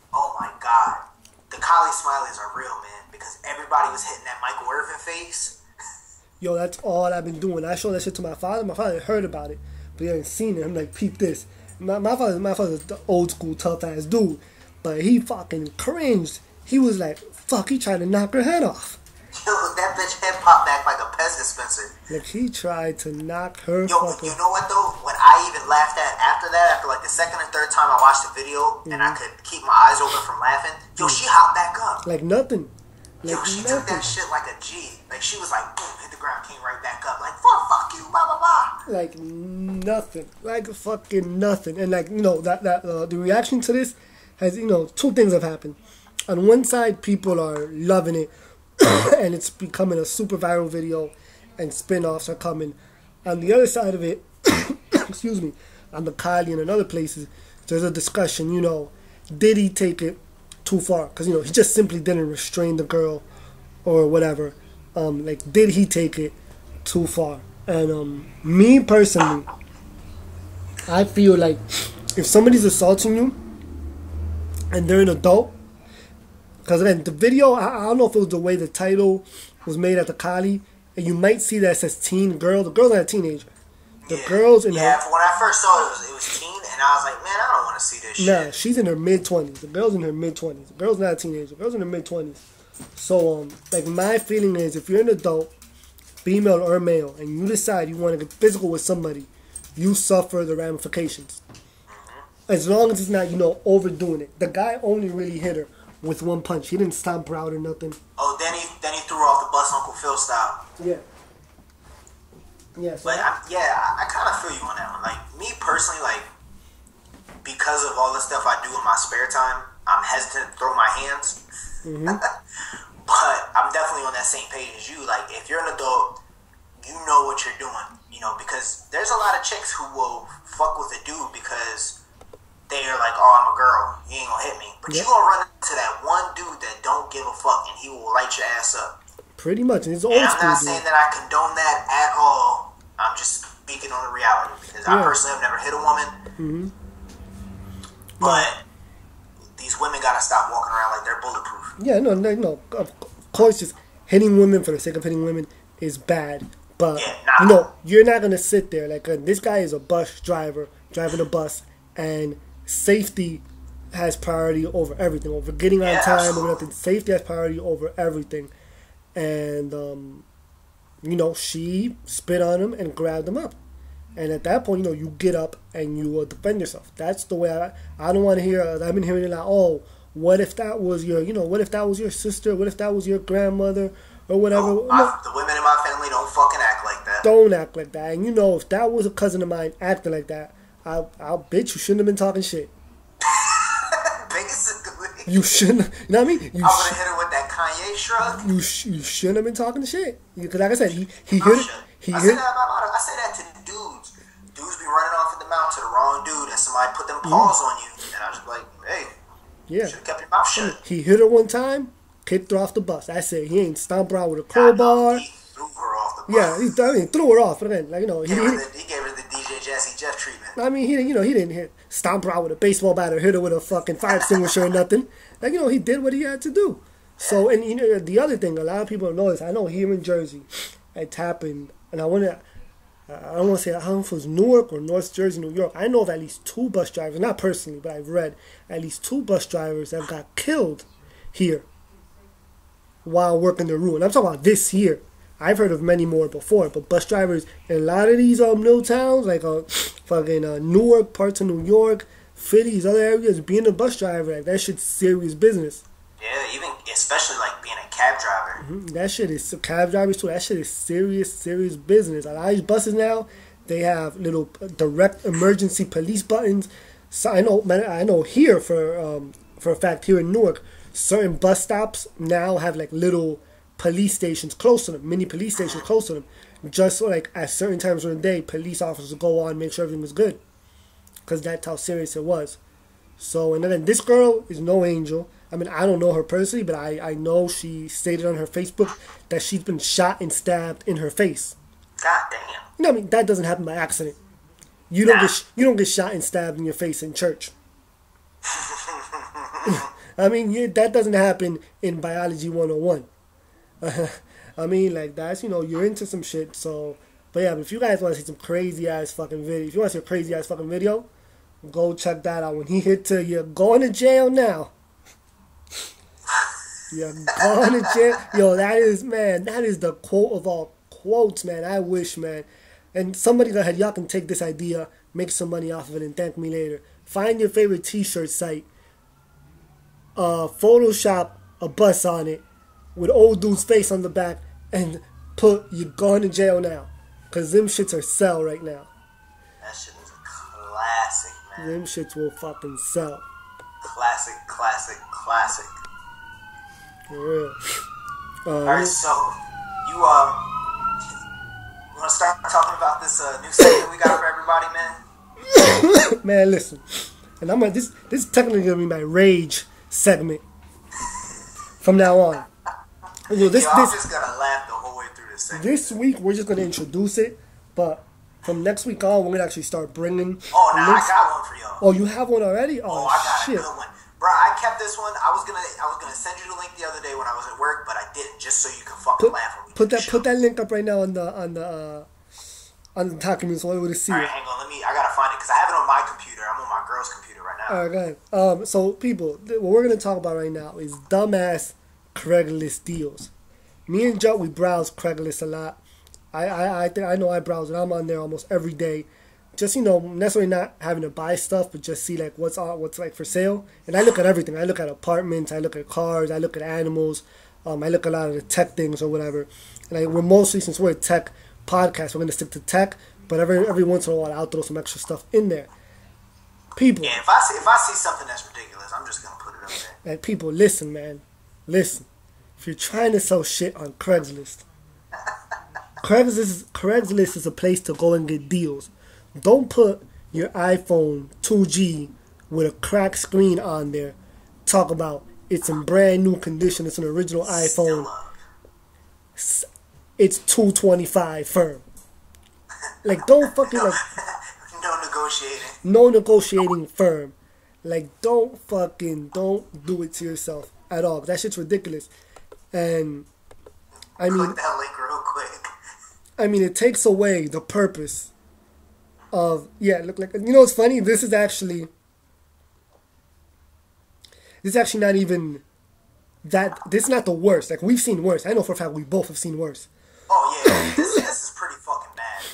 Oh my god, the Kali Smileys are real, man, because everybody was hitting that Michael Irvin face. Yo, that's all I've been doing. I showed that shit to my father. My father heard about it, but he hadn't seen it. I'm like, peep this. My father's the old school tough ass dude. but he fucking cringed. He was like, fuck, he tried to knock her head off. Yo, that bitch head popped back like a pest dispenser. Like, he tried to knock her Yo, fucking... you know what, though? What I even laughed at after that, after like the second or third time I watched the video, and I could keep my eyes open from laughing, yo, she hopped back up. Like nothing. Like yo, she nothing. took that shit like a G. Like, she was like, boom, hit the ground, came right back up. Like, fuck you, blah, blah, blah. Like nothing. Like fucking nothing. And like, you know, the reaction to this has, you know, two things have happened. On one side, people are loving it, and it's becoming a super viral video, and spin-offs are coming. On the other side of it, excuse me, on the Kylie and in other places, there's a discussion, you know, did he take it too far? Because, you know, he just simply didn't restrain the girl or whatever. Like, did he take it too far? And me personally, I feel like if somebody's assaulting you and they're an adult, because again, the video, I don't know if it was the way the title was made at the Kylie, and you might see that it says teen girl. The girl's not a teenager. The girl's in her... Yeah, when I first saw it, it was teen, and I was like, man, I don't want to see this shit. Nah, she's in her mid-20s. The girl's in her mid-20s. The girl's not a teenager. The girl's in her mid-20s. So, like, my feeling is if you're an adult, female or male, and you decide you want to get physical with somebody, you suffer the ramifications. As long as it's not, you know, overdoing it. The guy only really hit her with one punch. He didn't stomp her out or nothing. Oh, then he threw her off the bus, Uncle Phil style. Yeah. Yeah. So But I kind of feel you on that one. Like, me personally, like, because of all the stuff I do in my spare time, I'm hesitant to throw my hands. But I'm definitely on that same page as you. Like, if you're an adult, you know what you're doing. You know, because there's a lot of chicks who will fuck with a dude because they are like, oh, I'm a girl, you ain't gonna hit me. But you gonna run into that one dude that don't give a fuck, and he will light your ass up. pretty much. And it's old And I'm school. not saying that I condone that at all. I'm just speaking on the reality because I personally have never hit a woman. But these women gotta stop walking around like they're bulletproof. Yeah, no. Of course, just hitting women for the sake of hitting women is bad. But, you know, you're not going to sit there. Like, this guy is a bus driver, driving a bus, and safety has priority over everything, over getting on time, over nothing. Safety has priority over everything. And, you know, she spit on him and grabbed him up. And at that point, you know, you get up and you defend yourself. That's the way I don't want to hear, I've been hearing it like, oh, what if that was your, you know, what if that was your sister? What if that was your grandmother? Or whatever. The women in my family don't fucking act like that. Don't act like that. And you know, if that was a cousin of mine acting like that, I'll bet you shouldn't have been talking shit. Basically. You shouldn't. You know what I mean? I would have hit her with that Kanye shrug. You shouldn't have been talking shit. Because like I said, he hit it. I say that to the dudes. Dudes be running off at the mouth to the wrong dude, and somebody put them paws on you, and I just be like, hey, you should have kept your mouth shut. He hit her one time. Kicked her off the bus. That's it. He ain't stomped her out with a crowbar. He threw her off the bus. Yeah, he threw her off. But again, like, you know, he gave her the DJ Jazzy Jeff treatment. I mean, he didn't stomp her out with a baseball bat or hit her with a fucking fire extinguisher or nothing. Like, you know, he did what he had to do. So, and you know, the other thing, a lot of people don't know this. I know here in Jersey, it happened, and I don't want to say, I don't know if it was Newark or North Jersey, New York. I know of at least 2 bus drivers, not personally, but I've read at least 2 bus drivers that got killed here while working their route. And I'm talking about this year. I've heard of many more before, but bus drivers in a lot of these little towns, like fucking Newark, parts of New York, Philly, these other areas, being a bus driver, like, that shit's serious business. Yeah, even especially like being a cab driver. That shit is, cab drivers too, that shit is serious business. A lot of these buses now, they have little direct emergency police buttons. So I know here for a fact, here in Newark, certain bus stops now have like little police stations close to them, mini police stations close to them, just so like at certain times of the day, police officers will go on and make sure everything was good, because that's how serious it was. So, and then this girl is no angel. I mean, I don't know her personally, but I know she stated on her Facebook that she's been shot and stabbed in her face. God damn. You know what I mean? That doesn't happen by accident. You don't get shot and stabbed in your face in church. I mean, that doesn't happen in Biology 101. I mean, like, that's, you know, you're into some shit, so... But yeah, but if you guys want to see some crazy-ass fucking video, if you want to see a crazy-ass fucking video, Go check that out. When he hit to you're going to jail now. You're going to jail. Yo, that is the quote of all quotes, man. I wish, man. And somebody go ahead, y'all can take this idea, make some money off of it, and thank me later. Find your favorite t-shirt site. Photoshop a bus on it with old dude's face on the back and put you're going to jail now. Because them shits are sell right now. That shit is a classic, man. Them shits will fucking sell. Classic. For real. Alright, so you want to start talking about this new segment we got for everybody, man? Man, listen. And this is technically gonna be my rage segment from now on. I'm just gonna laugh the whole way through this segment. This week we're just gonna introduce it, but from next week on we're gonna actually start bringing. Oh, nah, I got one for y'all. Oh, you have one already? Oh, I got a good one. Bro, I kept this one. I was gonna send you the link the other day when I was at work, but I didn't, just so you can fucking laugh at me. Put that link up right now on the document so I would see it. Alright, hang on. I gotta find it because I have it on my computer. I'm on my girl's computer right now. Alright, go ahead. So people, what we're gonna talk about right now is dumbass Craigslist deals. Me and Joe, we browse Craigslist a lot. I think I know I browse it. I'm on there almost every day. Just, necessarily not having to buy stuff, but just see like what's like for sale. And I look at everything. I look at apartments, I look at cars, I look at animals, I look at a lot of the tech things or whatever. And we're mostly, since we're a tech podcast, we're gonna stick to tech, but every once in a while I'll throw some extra stuff in there. People. Yeah, if I see something that's ridiculous, I'm just gonna put it up there. And people, listen, man. Listen. If you're trying to sell shit on Craigslist, Craigslist is a place to go and get deals. Don't put your iPhone 2G with a cracked screen on there. Talk about it's in brand new condition. It's an original iPhone. It's $225 firm. Like, don't fucking no negotiating firm. Like, don't do it to yourself at all. That shit's ridiculous. And I mean, click that link real quick. I mean, it takes away the purpose of look, like, it's funny. This is actually not even that. This is not the worst. Like, we've seen worse. I know for a fact we both have seen worse. Oh yeah, this is pretty fucking bad.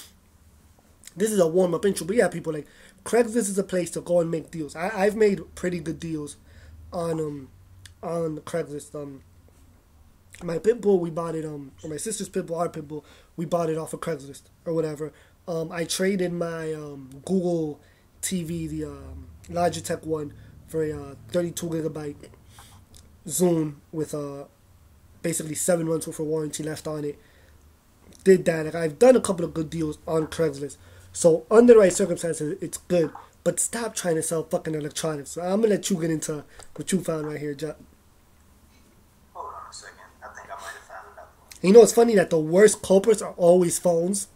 This is a warm up intro, but yeah, people, like, Craigslist is a place to go and make deals. I've made pretty good deals on Craigslist. My pit bull, we bought it, or my sister's pit bull, our pit bull, we bought it off of Craigslist or whatever. I traded my Google TV, the Logitech one, for a 32 gigabyte Zoom with basically 7 months worth of warranty left on it. Did that. Like, I've done a couple of good deals on Craigslist. So under the right circumstances, it's good. But stop trying to sell fucking electronics. So I'm gonna let you get into what you found right here, Jack. Hold on a second. I think I might have found another one. You know, it's funny that the worst culprits are always phones.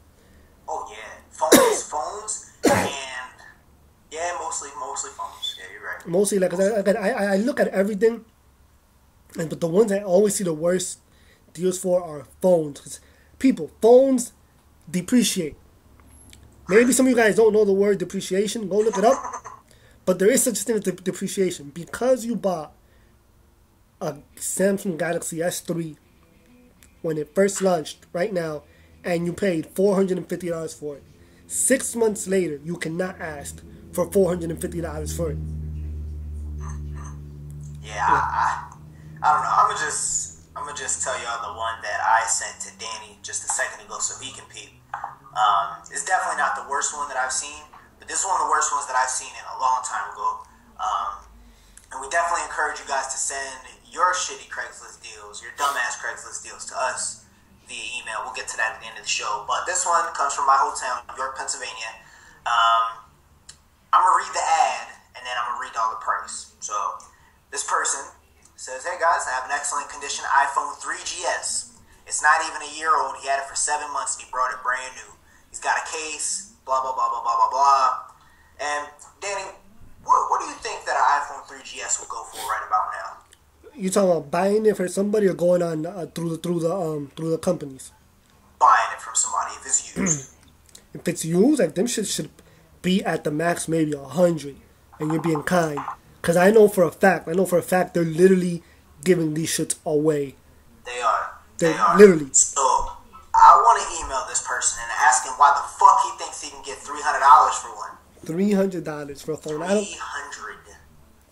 Oh yeah, phones, and yeah, mostly phones. Yeah, you're right. Mostly, like, I look at everything, but the ones I always see the worst deals for are phones. 'Cause people, phones depreciate. Maybe some of you guys don't know the word depreciation. Go look it up. But there is such a thing as depreciation. Because you bought a Samsung Galaxy S3 when it first launched right now, and you paid $450 for it. 6 months later, you cannot ask for $450 for it. Yeah, I don't know. I'm gonna just tell y'all the one that I sent to Danny just a second ago so he can peep. It's definitely not the worst one that I've seen, but this is one of the worst ones that I've seen in a long time ago. And we definitely encourage you guys to send your shitty Craigslist deals, your dumbass Craigslist deals to us via email. We'll get to that at the end of the show. But this one comes from my hometown, York, Pennsylvania. I'm going to read the ad, and then I'm going to read all the price. So this person says, "Hey guys, I have an excellent condition iPhone 3GS. It's not even a year old. He had it for 7 months, and he brought it brand new. He's got a case, blah, blah, blah, blah, blah, blah, blah." And Danny, what do you think that an iPhone 3GS will go for right about now? You talking about buying it for somebody or going on through the companies? Buying it from somebody if it's used. If it's used, like, them shit should be at the max maybe 100, and you're being kind. Cause I know for a fact they're literally giving these shits away. They are. Literally. So I want to email this person and ask him why the fuck he thinks he can get $300 for one. $300 for a phone. $300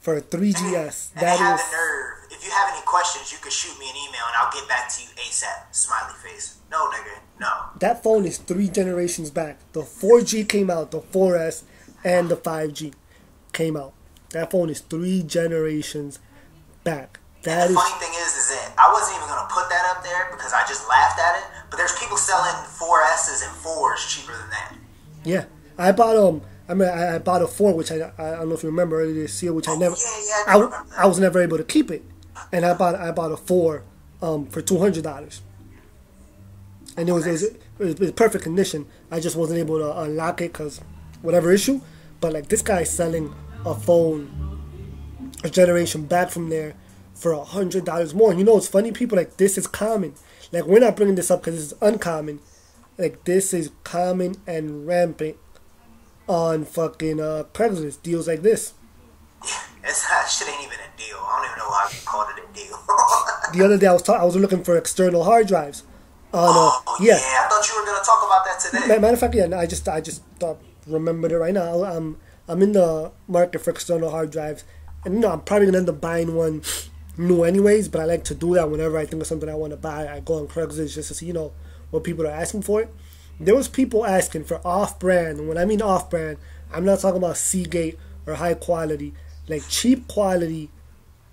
for a 3GS. And they have the nerve. If you have any questions, you can shoot me an email and I'll get back to you ASAP. Smiley face. No, nigga. No. That phone is 3 generations back. The 4G came out, the 4S, and the 5G came out. That phone is 3 generations back. And the funny thing is that I wasn't even going to put that up there because I just laughed at it. But there's people selling 4S's and 4s cheaper than that. Yeah. I bought I bought a 4, which I don't know if you remember earlier this year, which I was never able to keep it. And I bought a 4 for $200. And it was perfect condition. I just wasn't able to unlock it because whatever issue. But like this guy's selling a phone a generation back from there for $100 more. And you know it's funny, people, like this is common. Like we're not bringing this up because this is uncommon. Like this is common and rampant on fucking Craigslist deals like this. That shit ain't even a deal. I don't even know why I called it a deal. The other day I was looking for external hard drives. Yeah, I thought you were gonna talk about that today. Matter of fact, yeah, I just remembered it right now. I'm in the market for external hard drives, and you know I'm probably gonna end up buying one new anyways. But I like to do that whenever I think of something I want to buy. I go on Craigslist just to see what people are asking for it. There was people asking for off-brand, and when I mean off-brand, I'm not talking about Seagate or high quality, like cheap quality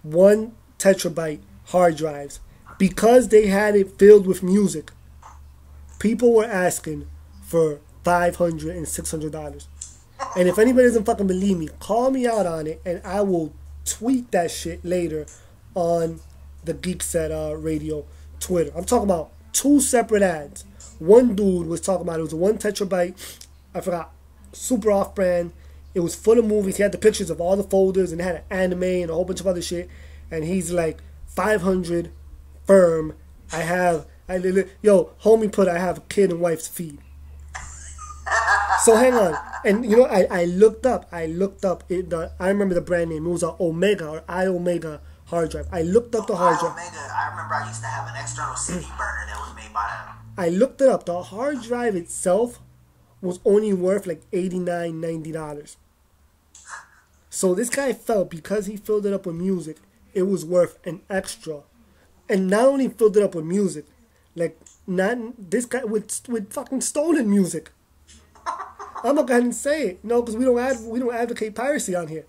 1 terabyte hard drives. Because they had it filled with music, people were asking for $500 and $600. And if anybody doesn't fucking believe me, call me out on it, and I will tweet that shit later on the Geekset Radio Twitter. I'm talking about 2 separate ads. One dude was talking about it was a 1 terabyte, I forgot, super off-brand. It was full of movies. He had the pictures of all the folders, and it had an anime and a whole bunch of other shit. And he's like, 500 firm. I have a kid and wife's feed. So hang on. And you know, I looked up it. I remember the brand name. It was an Omega or iOmega hard drive. I looked up the hard drive. I remember I used to have an external CD burner that was made by them. I looked it up. The hard drive itself was only worth like $89, $90. So this guy felt because he filled it up with music, it was worth an extra. And not only filled it up with music, like not this guy with fucking stolen music. I'm not gonna say it, because we don't advocate piracy on here.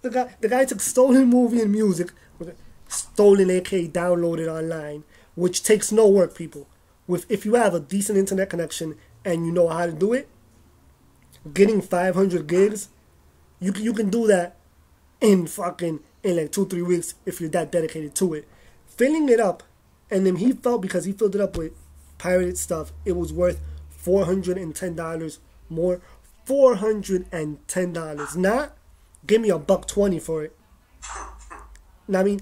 The guy took stolen movie and music, stolen aka downloaded online, which takes no work, people. If you have a decent internet connection and you know how to do it, getting 500 gigs, you can do that in like 2-3 weeks if you're that dedicated to it. Filling it up, and then he felt because he filled it up with pirated stuff, it was worth $410 more. $410. Not give me $120 for it. I mean,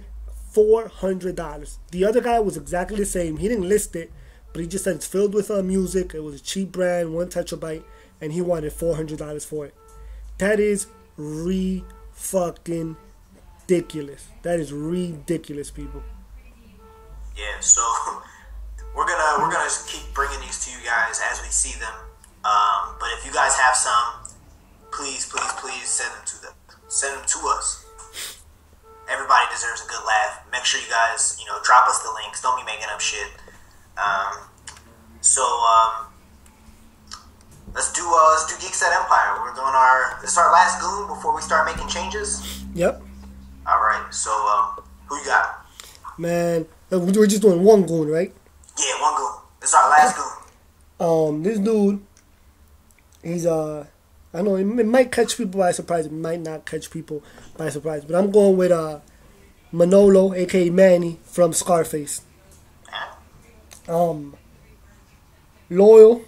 $400. The other guy was exactly the same. He didn't list it, but he just said it's filled with music. It was a cheap brand, 1 terabyte, and he wanted $400 for it. That is fucking ridiculous. That is ridiculous, people. Yeah, so we're gonna keep bringing these to you guys as we see them. But if you guys have some, please send them to us. Everybody deserves a good laugh. Make sure you guys, drop us the links. Don't be making up shit. Let's do Geekset Empire. We're doing this is our last goon before we start making changes. Yep. All right. So who you got? Man, we're just doing one goon, right? Yeah, one goon. This is our last goon. This dude, he's I know it might catch people by surprise. It might not catch people by surprise. But I'm going with Manolo, aka Manny from Scarface. Loyal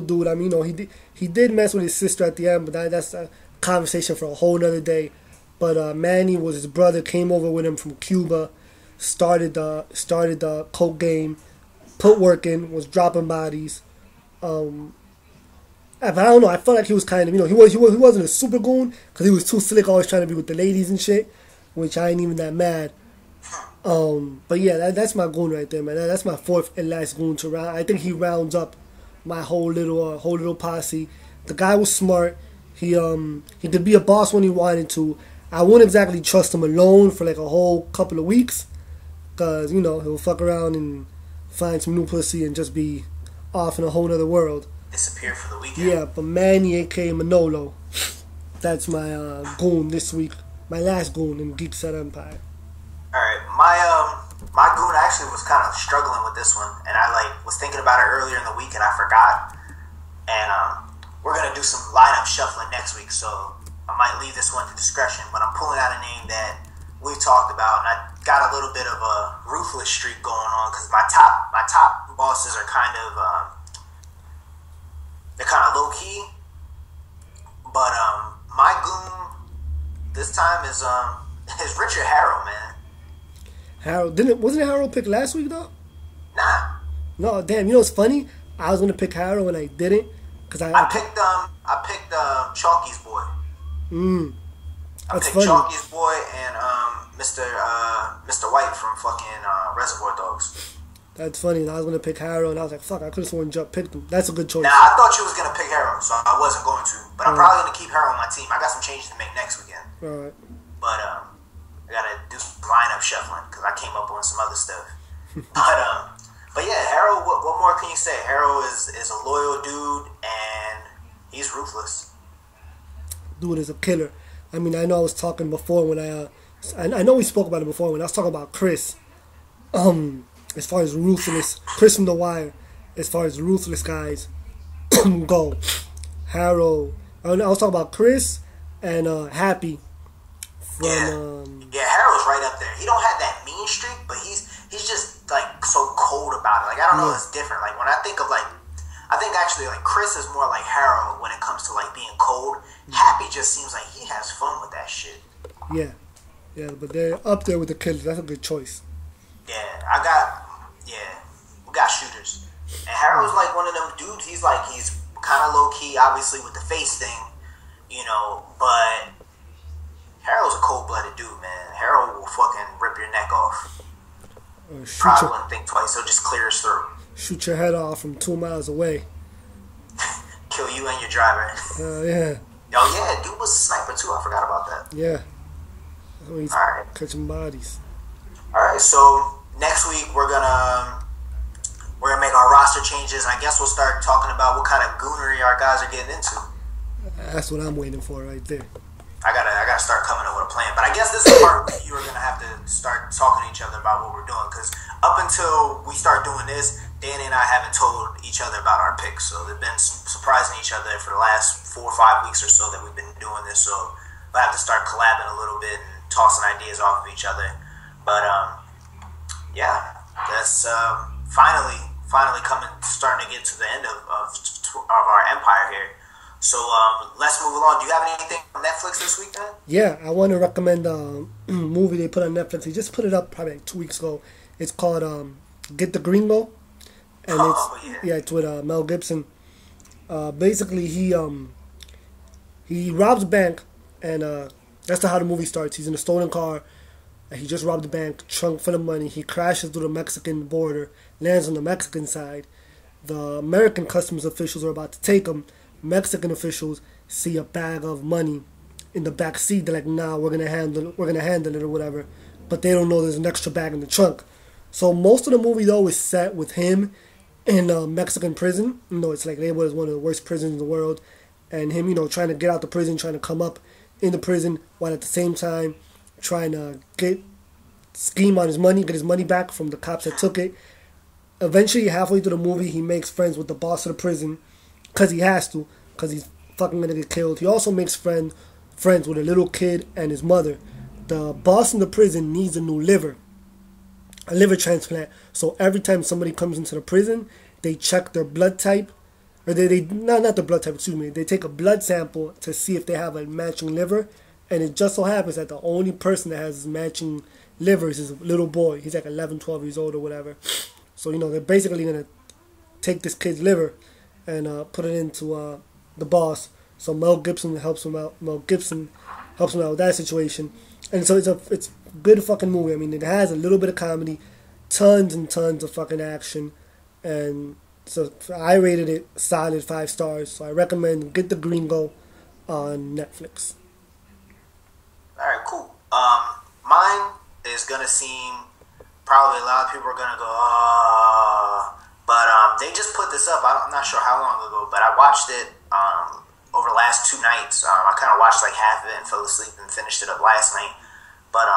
dude. I mean, he did mess with his sister at the end, but that's a conversation for a whole nother day. But Manny was his brother. Came over with him from Cuba. Started the coke game. Put work in. Was dropping bodies. But I don't know. I felt like he was kind of, you know, he wasn't a super goon because he was too slick, always trying to be with the ladies and shit, which I ain't even that mad. But yeah, that's my goon right there, man. That's my fourth and last goon to round. I think he rounds up my whole little posse. The guy was smart. He could be a boss when he wanted to. I wouldn't exactly trust him alone for like a whole couple of weeks, cause you know he'll fuck around and find some new pussy and just be off in a whole other world. Disappear for the weekend. Yeah, but Manny, aka Manolo, that's my goon this week. My last goon in Geekset Empire. Alright, my goon actually was kind of struggling with this one, and I was thinking about it earlier in the week and I forgot. And we're gonna do some lineup shuffling next week, so I might leave this one to discretion, but I'm pulling out a name that we've talked about, and I got a little bit of a ruthless streak going on because my top bosses are kind of they're kind of low key, but my goon this time is Richard Harrow, man. Harrow wasn't Harrow picked last week though? Nah. No, damn. You know what's funny? I was gonna pick Harrow and I didn't because I picked Chalky's boy. I That's picked funny. Chalky's boy and Mr. White from fucking Reservoir Dogs. That's funny. And I was gonna pick Harrow and I was like, fuck, I could have sworn Jupp picked him. That's a good choice. Now I thought you was gonna pick Harrow, so I wasn't going to. But I'm probably gonna keep Harrow on my team. I got some changes to make next weekend. Alright. But I gotta do some lineup shuffling because I came up on some other stuff. But yeah, Harrow. What more can you say? Harrow is a loyal dude and he's ruthless. Dude is a killer. I mean, I know I was talking before when I know we spoke about it before when I was talking about Chris. As far as ruthless, Chris from The Wire, as far as ruthless guys go, Harrow. I was talking about Chris and Happy. Yeah, Harrow's right up there. He don't have that mean streak, but he's just like so cold about it. Like I don't know, it's different. Like when I think of I think actually Chris is more like Harrow when it comes to being cold. Happy just seems like he has fun with that shit. Yeah, but they're up there with the killers. That's a good choice. We got shooters. And Harrow's like one of them dudes, he's kind of low key, obviously with the face thing, you know, but Harrow's a cold-blooded dude, man. Harrow will fucking rip your neck off. Probably wouldn't think twice, he'll just clear his throat. Shoot your head off from 2 miles away. Kill you and your driver. Yeah. Oh yeah, dude was a sniper too, I forgot about that. Yeah. Oh, he's Alright. catching bodies. Alright, so next week we're gonna make our roster changes, and I guess we'll start talking about what kind of goonery our guys are getting into. That's what I'm waiting for right there. I gotta start coming up with a plan. But I guess this is the part where you are gonna have to start talking to each other about what we're doing, because up until we start doing this, Danny and I haven't told each other about our picks. So they've been surprising each other for the last 4 or 5 weeks or so that we've been doing this. So we'll have to start collabing a little bit and tossing ideas off of each other. But yeah, that's finally starting to get to the end of our empire here. So let's move along. Do you have anything on Netflix this week, man? Yeah, I want to recommend a movie they put on Netflix. They just put it up probably 2 weeks ago. It's called Get the Gringo, and it's with Mel Gibson. Basically, he robs a bank, and that's how the movie starts. He's in a stolen car. He just robbed the bank, trunk full of money. He crashes through the Mexican border, lands on the Mexican side. The American customs officials are about to take him. Mexican officials see a bag of money in the back seat. They're like, "Nah, we're gonna handle it or whatever." But they don't know there's an extra bag in the trunk. So most of the movie though is set with him in a Mexican prison. You know, it's like labeled as one of the worst prisons in the world, and him, you know, trying to get out the prison, trying to come up in the prison, while at the same time trying to scheme on his money, get his money back from the cops that took it. Eventually, halfway through the movie, he makes friends with the boss of the prison, because he has to, because he's fucking gonna get killed. He also makes friends with a little kid and his mother. The boss in the prison needs a new liver, a liver transplant. So every time somebody comes into the prison, they check their blood type, or not the blood type, excuse me. They take a blood sample to see if they have a matching liver, and it just so happens that the only person that has matching livers is a little boy. He's like 11, 12 years old or whatever. So, you know, they're basically gonna take this kid's liver and put it into the boss. So Mel Gibson helps him out. Mel Gibson helps him out with that situation. And so it's a good fucking movie. I mean, it has a little bit of comedy, tons and tons of fucking action, and so I rated it solid 5 stars. So I recommend get the Gringo on Netflix. All right, cool. Mine is gonna seem probably a lot of people are gonna go, but they just put this up. I'm not sure how long ago, but I watched it over the last 2 nights. I kind of watched like half of it and fell asleep and finished it up last night. But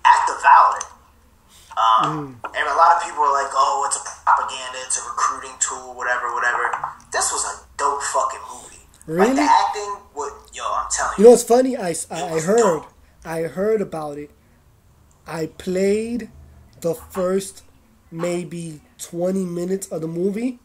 Act of Valor. And a lot of people are like, oh, it's a propaganda, it's a recruiting tool, whatever. This was a dope fucking movie. Really? Like the acting, I'm telling you. You know what's funny? I heard about it. I played the first maybe 20 minutes of the movie,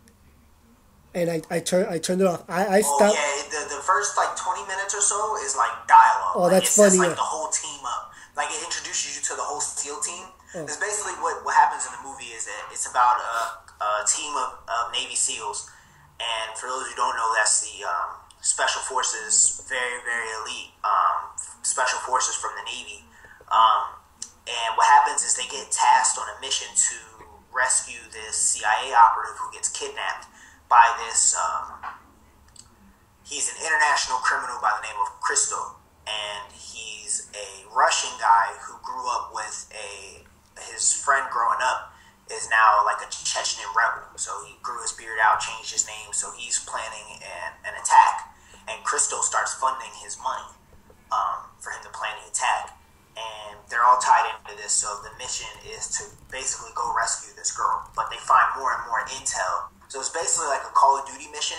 and I turned it off. I stopped. Oh yeah, the first like 20 minutes or so is like dialogue. Oh, like, that's it funny. Sets, like Yeah. the whole team up. Like it introduces you to the whole SEAL team. Oh. Because basically what happens in the movie is that it's about a team of Navy SEALs, and for those who don't know, that's the Special Forces, very very elite Special Forces from the Navy. And what happens is they get tasked on a mission to rescue this CIA operative who gets kidnapped by this. He's an international criminal by the name of Christo, and he's a Russian guy who grew up with his friend growing up is now like a Chechen rebel. So he grew his beard out, changed his name, so he's planning an attack, and Christo starts funding his money for him to plan the attack. And they're all tied into this, so the mission is to basically go rescue this girl. But they find more and more intel. So it's basically like a Call of Duty mission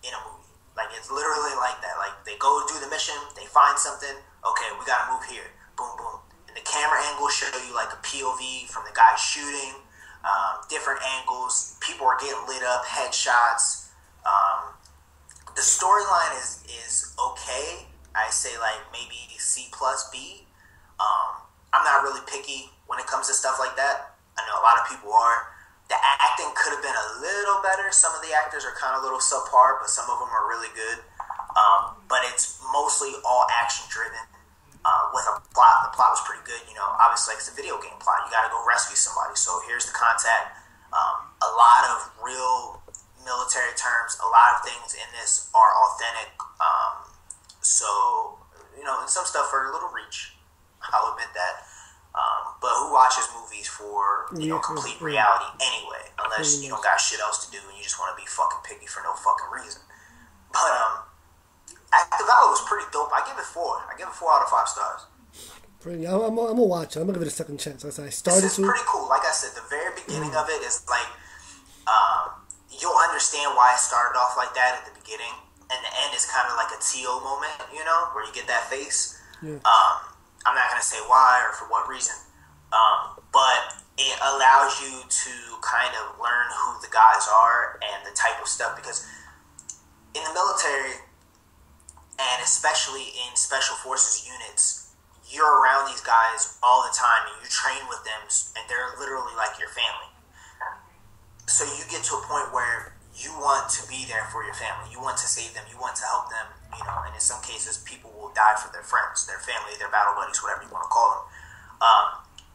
in a movie. Like, it's literally like that. Like, they go do the mission, they find something, okay, we gotta move here. Boom, boom. And the camera angles show you, like, a POV from the guy shooting, different angles. People are getting lit up, headshots. The storyline is okay. I say, like, maybe C plus B. I'm not really picky when it comes to stuff like that. I know a lot of people are. The acting could have been a little better. Some of the actors are kind of a little subpar, but some of them are really good. But it's mostly all action driven with a plot. The plot was pretty good. You know, obviously, like it's a video game plot. You got to go rescue somebody. So here's the contact. A lot of real military terms. A lot of things in this are authentic. So, you know, and some stuff are a little reach. I'll admit that. But who watches movies for, complete reality anyway? Unless you don't got shit else to do and you just want to be fucking picky for no fucking reason. But Act of Valor was pretty dope. I give it 4. I give it 4 out of 5 stars. Pretty. I'm gonna watch it. I'm gonna give it a second chance. I started It's pretty cool. Like I said, the very beginning of it is like you'll understand why it started off like that at the beginning, and the end is kind of like a T.O. moment, you know, where you get that face. Yeah. I'm not going to say why or for what reason, but it allows you to kind of learn who the guys are and the type of stuff, because in the military, and especially in special forces units, you're around these guys all the time and you train with them, and they're literally like your family. So you get to a point where you want to be there for your family. You want to save them. You want to help them, you know, and in some cases, people will die for their friends, their family, their battle buddies, whatever you want to call them.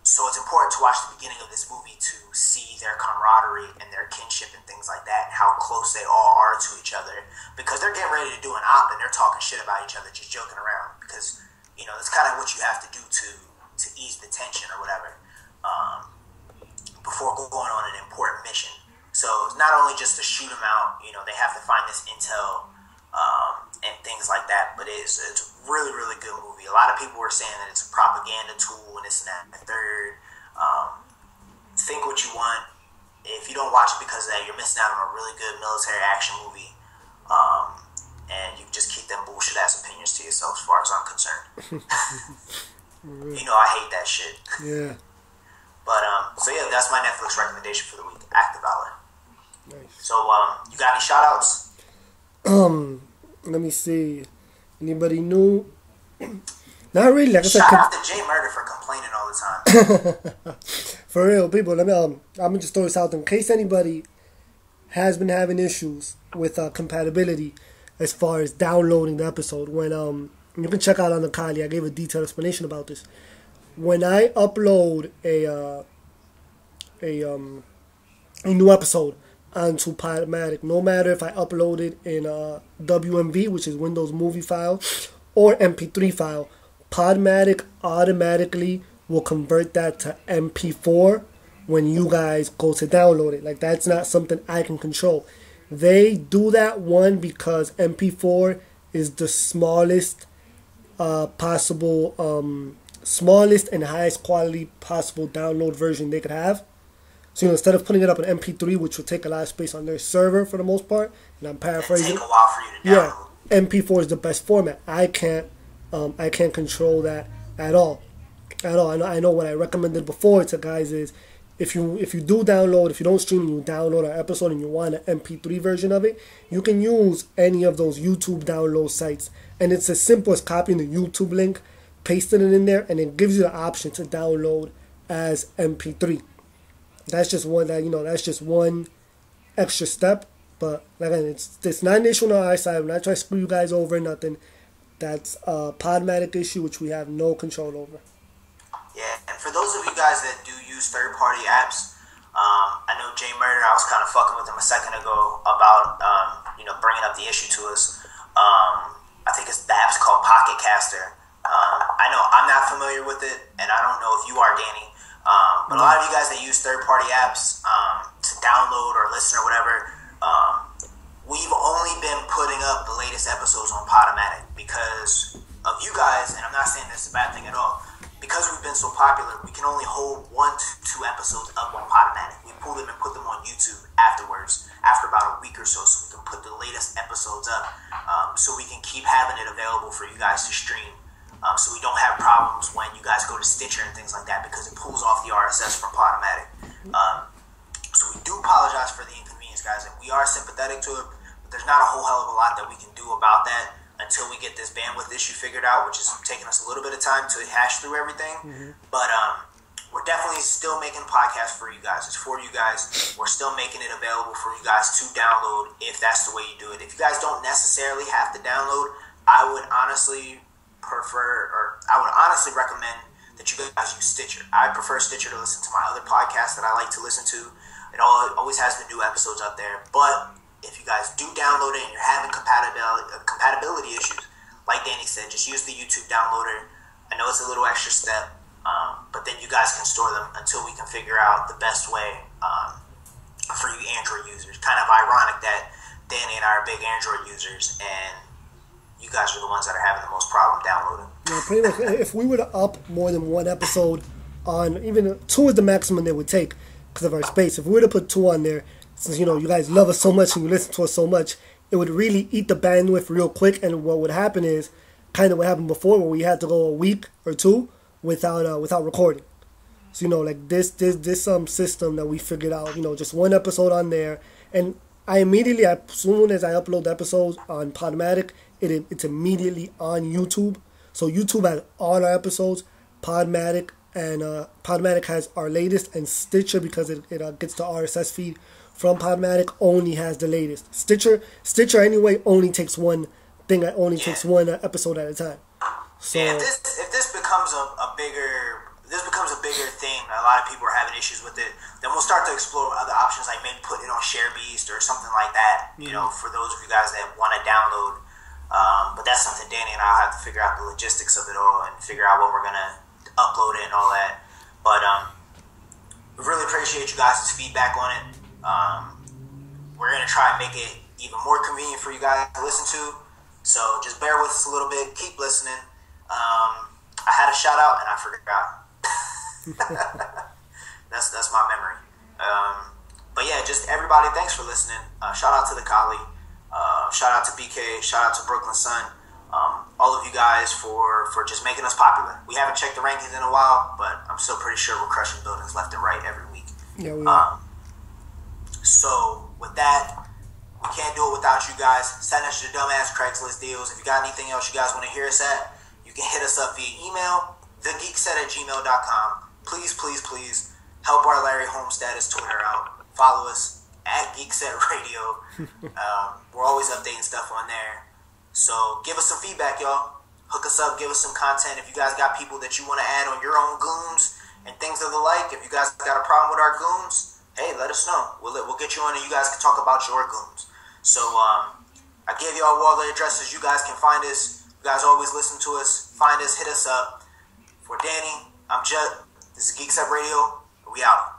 So it's important to watch the beginning of this movie to see their camaraderie and their kinship and things like that, and how close they all are to each other, because they're getting ready to do an op and they're talking shit about each other, just joking around, because, you know, it's kind of what you have to do to ease the tension or whatever before going on an important mission. So it's not only just to shoot them out, you know, they have to find this intel and things like that. But it's a really, really good movie. A lot of people were saying that it's a propaganda tool and this and that and the third. Think what you want. If you don't watch it because of that, you're missing out on a really good military action movie. And you can just keep them bullshit ass opinions to yourself as far as I'm concerned. You know I hate that shit. Yeah. But, so yeah, that's my Netflix recommendation for the week. Act of Valor. Nice. So, you got any shout-outs? Let me see. Anybody new? Not really. Like I said, Shout out to Jay Murder for complaining all the time. For real, people. Let me. I'm gonna just throw this out there in case anybody has been having issues with compatibility. as far as downloading the episode. When you can check out on the Kali, I gave a detailed explanation about this. When I upload a new episode onto Podomatic, no matter if I upload it in WMV, which is Windows Movie File, or MP3 file, Podomatic automatically will convert that to MP4 when you guys go to download it. Like, that's not something I can control. They do that, one, because MP4 is the smallest smallest and highest quality possible download version they could have. So, you know, instead of putting it up in MP3, which will take a lot of space on their server for the most part, and I'm paraphrasing. It'll take a while for you to download. Yeah, MP4 is the best format. I can't control that at all. I know what I recommended before to guys is, if you do download, if you don't stream and you download an episode and you want an MP3 version of it, you can use any of those YouTube download sites, and it's as simple as copying the YouTube link, pasting it in there, and it gives you the option to download as MP3. That's just one extra step. But again, it's not an issue on our side. I'm not trying to screw you guys over or nothing. That's a Podomatic issue which we have no control over. Yeah, and for those of you guys that do use third-party apps, I know Jay Murder, I was kind of fucking with him a second ago about bringing up the issue to us. I think the app's called Pocket Caster. I know I'm not familiar with it, and I don't know if you are, Danny. But a lot of you guys that use third-party apps to download or listen or whatever, we've only been putting up the latest episodes on Podomatic because of you guys, and I'm not saying this is a bad thing at all. Because we've been so popular, we can only hold 1 to 2 episodes up on Podomatic. We pull them and put them on YouTube afterwards, after about a week or so we can put the latest episodes up, so we can keep having it available for you guys to stream. So we don't have problems when you guys go to Stitcher and things like that, because it pulls off the RSS from Podomatic. So we do apologize for the inconvenience, guys, and we are sympathetic to it, but there's not a whole hell of a lot that we can do about that until we get this bandwidth issue figured out, which is taking us a little bit of time to hash through everything. Mm-hmm. But we're definitely still making podcasts for you guys. It's for you guys. We're still making it available for you guys to download if that's the way you do it. If you guys don't necessarily have to download, I would honestly recommend that you guys use Stitcher. I prefer Stitcher to listen to my other podcasts that I like to listen to. It always has the new episodes out there. But if you guys do download it and you're having compatibility issues, like Danny said, just use the YouTube downloader. I know it's a little extra step, but then you guys can store them until we can figure out the best way for you Android users. Kind of ironic that Danny and I are big Android users, and you guys are the ones that are having the most problem downloading. Yeah, pretty much. If we were to up more than 1 episode on, even 2 is the maximum they would take because of our space. If we were to put 2 on there, since you guys love us so much and you listen to us so much, it would really eat the bandwidth real quick. And what would happen is kind of what happened before, where we had to go a week or 2 without recording. So like this system that we figured out, just 1 episode on there, and I immediately, as soon as I upload the episodes on Podomatic, it's immediately on YouTube. So YouTube has all our episodes, Podomatic, and Podomatic has our latest, and Stitcher, because it gets the RSS feed from Podomatic, only has the latest. Stitcher anyway only takes one thing. It only takes 1 episode at a time. So yeah, if this becomes a bigger thing, a lot of people are having issues with it, then we'll start to explore other options, like maybe putting it on ShareBeast or something like that. For those of you guys that want to download. But that's something Danny and I'll have to figure out the logistics of it all and figure out when we're gonna upload it and all that. But we really appreciate you guys' feedback on it. We're gonna try and make it even more convenient for you guys to listen to. So just bear with us a little bit. Keep listening. I had a shout out and I forgot. That's my memory. But yeah, just everybody, thanks for listening. Shout out to the Kali. Shout out to BK. Shout out to Brooklyn Sun. All of you guys for just making us popular. We haven't checked the rankings in a while, but I'm still pretty sure we're crushing buildings left and right every week. Yeah, we are. So with that, we can't do it without you guys. Send us your dumbass Craigslist deals. If you got anything else you guys want to hear us at, you can hit us up via email, thegeekset@gmail.com. Please, please, please help our Larry Homestatus Twitter out. Follow us at Geekset Radio. We're always updating stuff on there. So give us some feedback, y'all. Hook us up, give us some content. If you guys got people that you want to add on your own goons and things of the like, if you guys got a problem with our goons, hey, let us know. We'll get you on and you guys can talk about your goons. So I gave y'all all the addresses. You guys can find us. You guys always listen to us. Find us, hit us up. For Danny, I'm Judd. This is Geekset Radio. We out.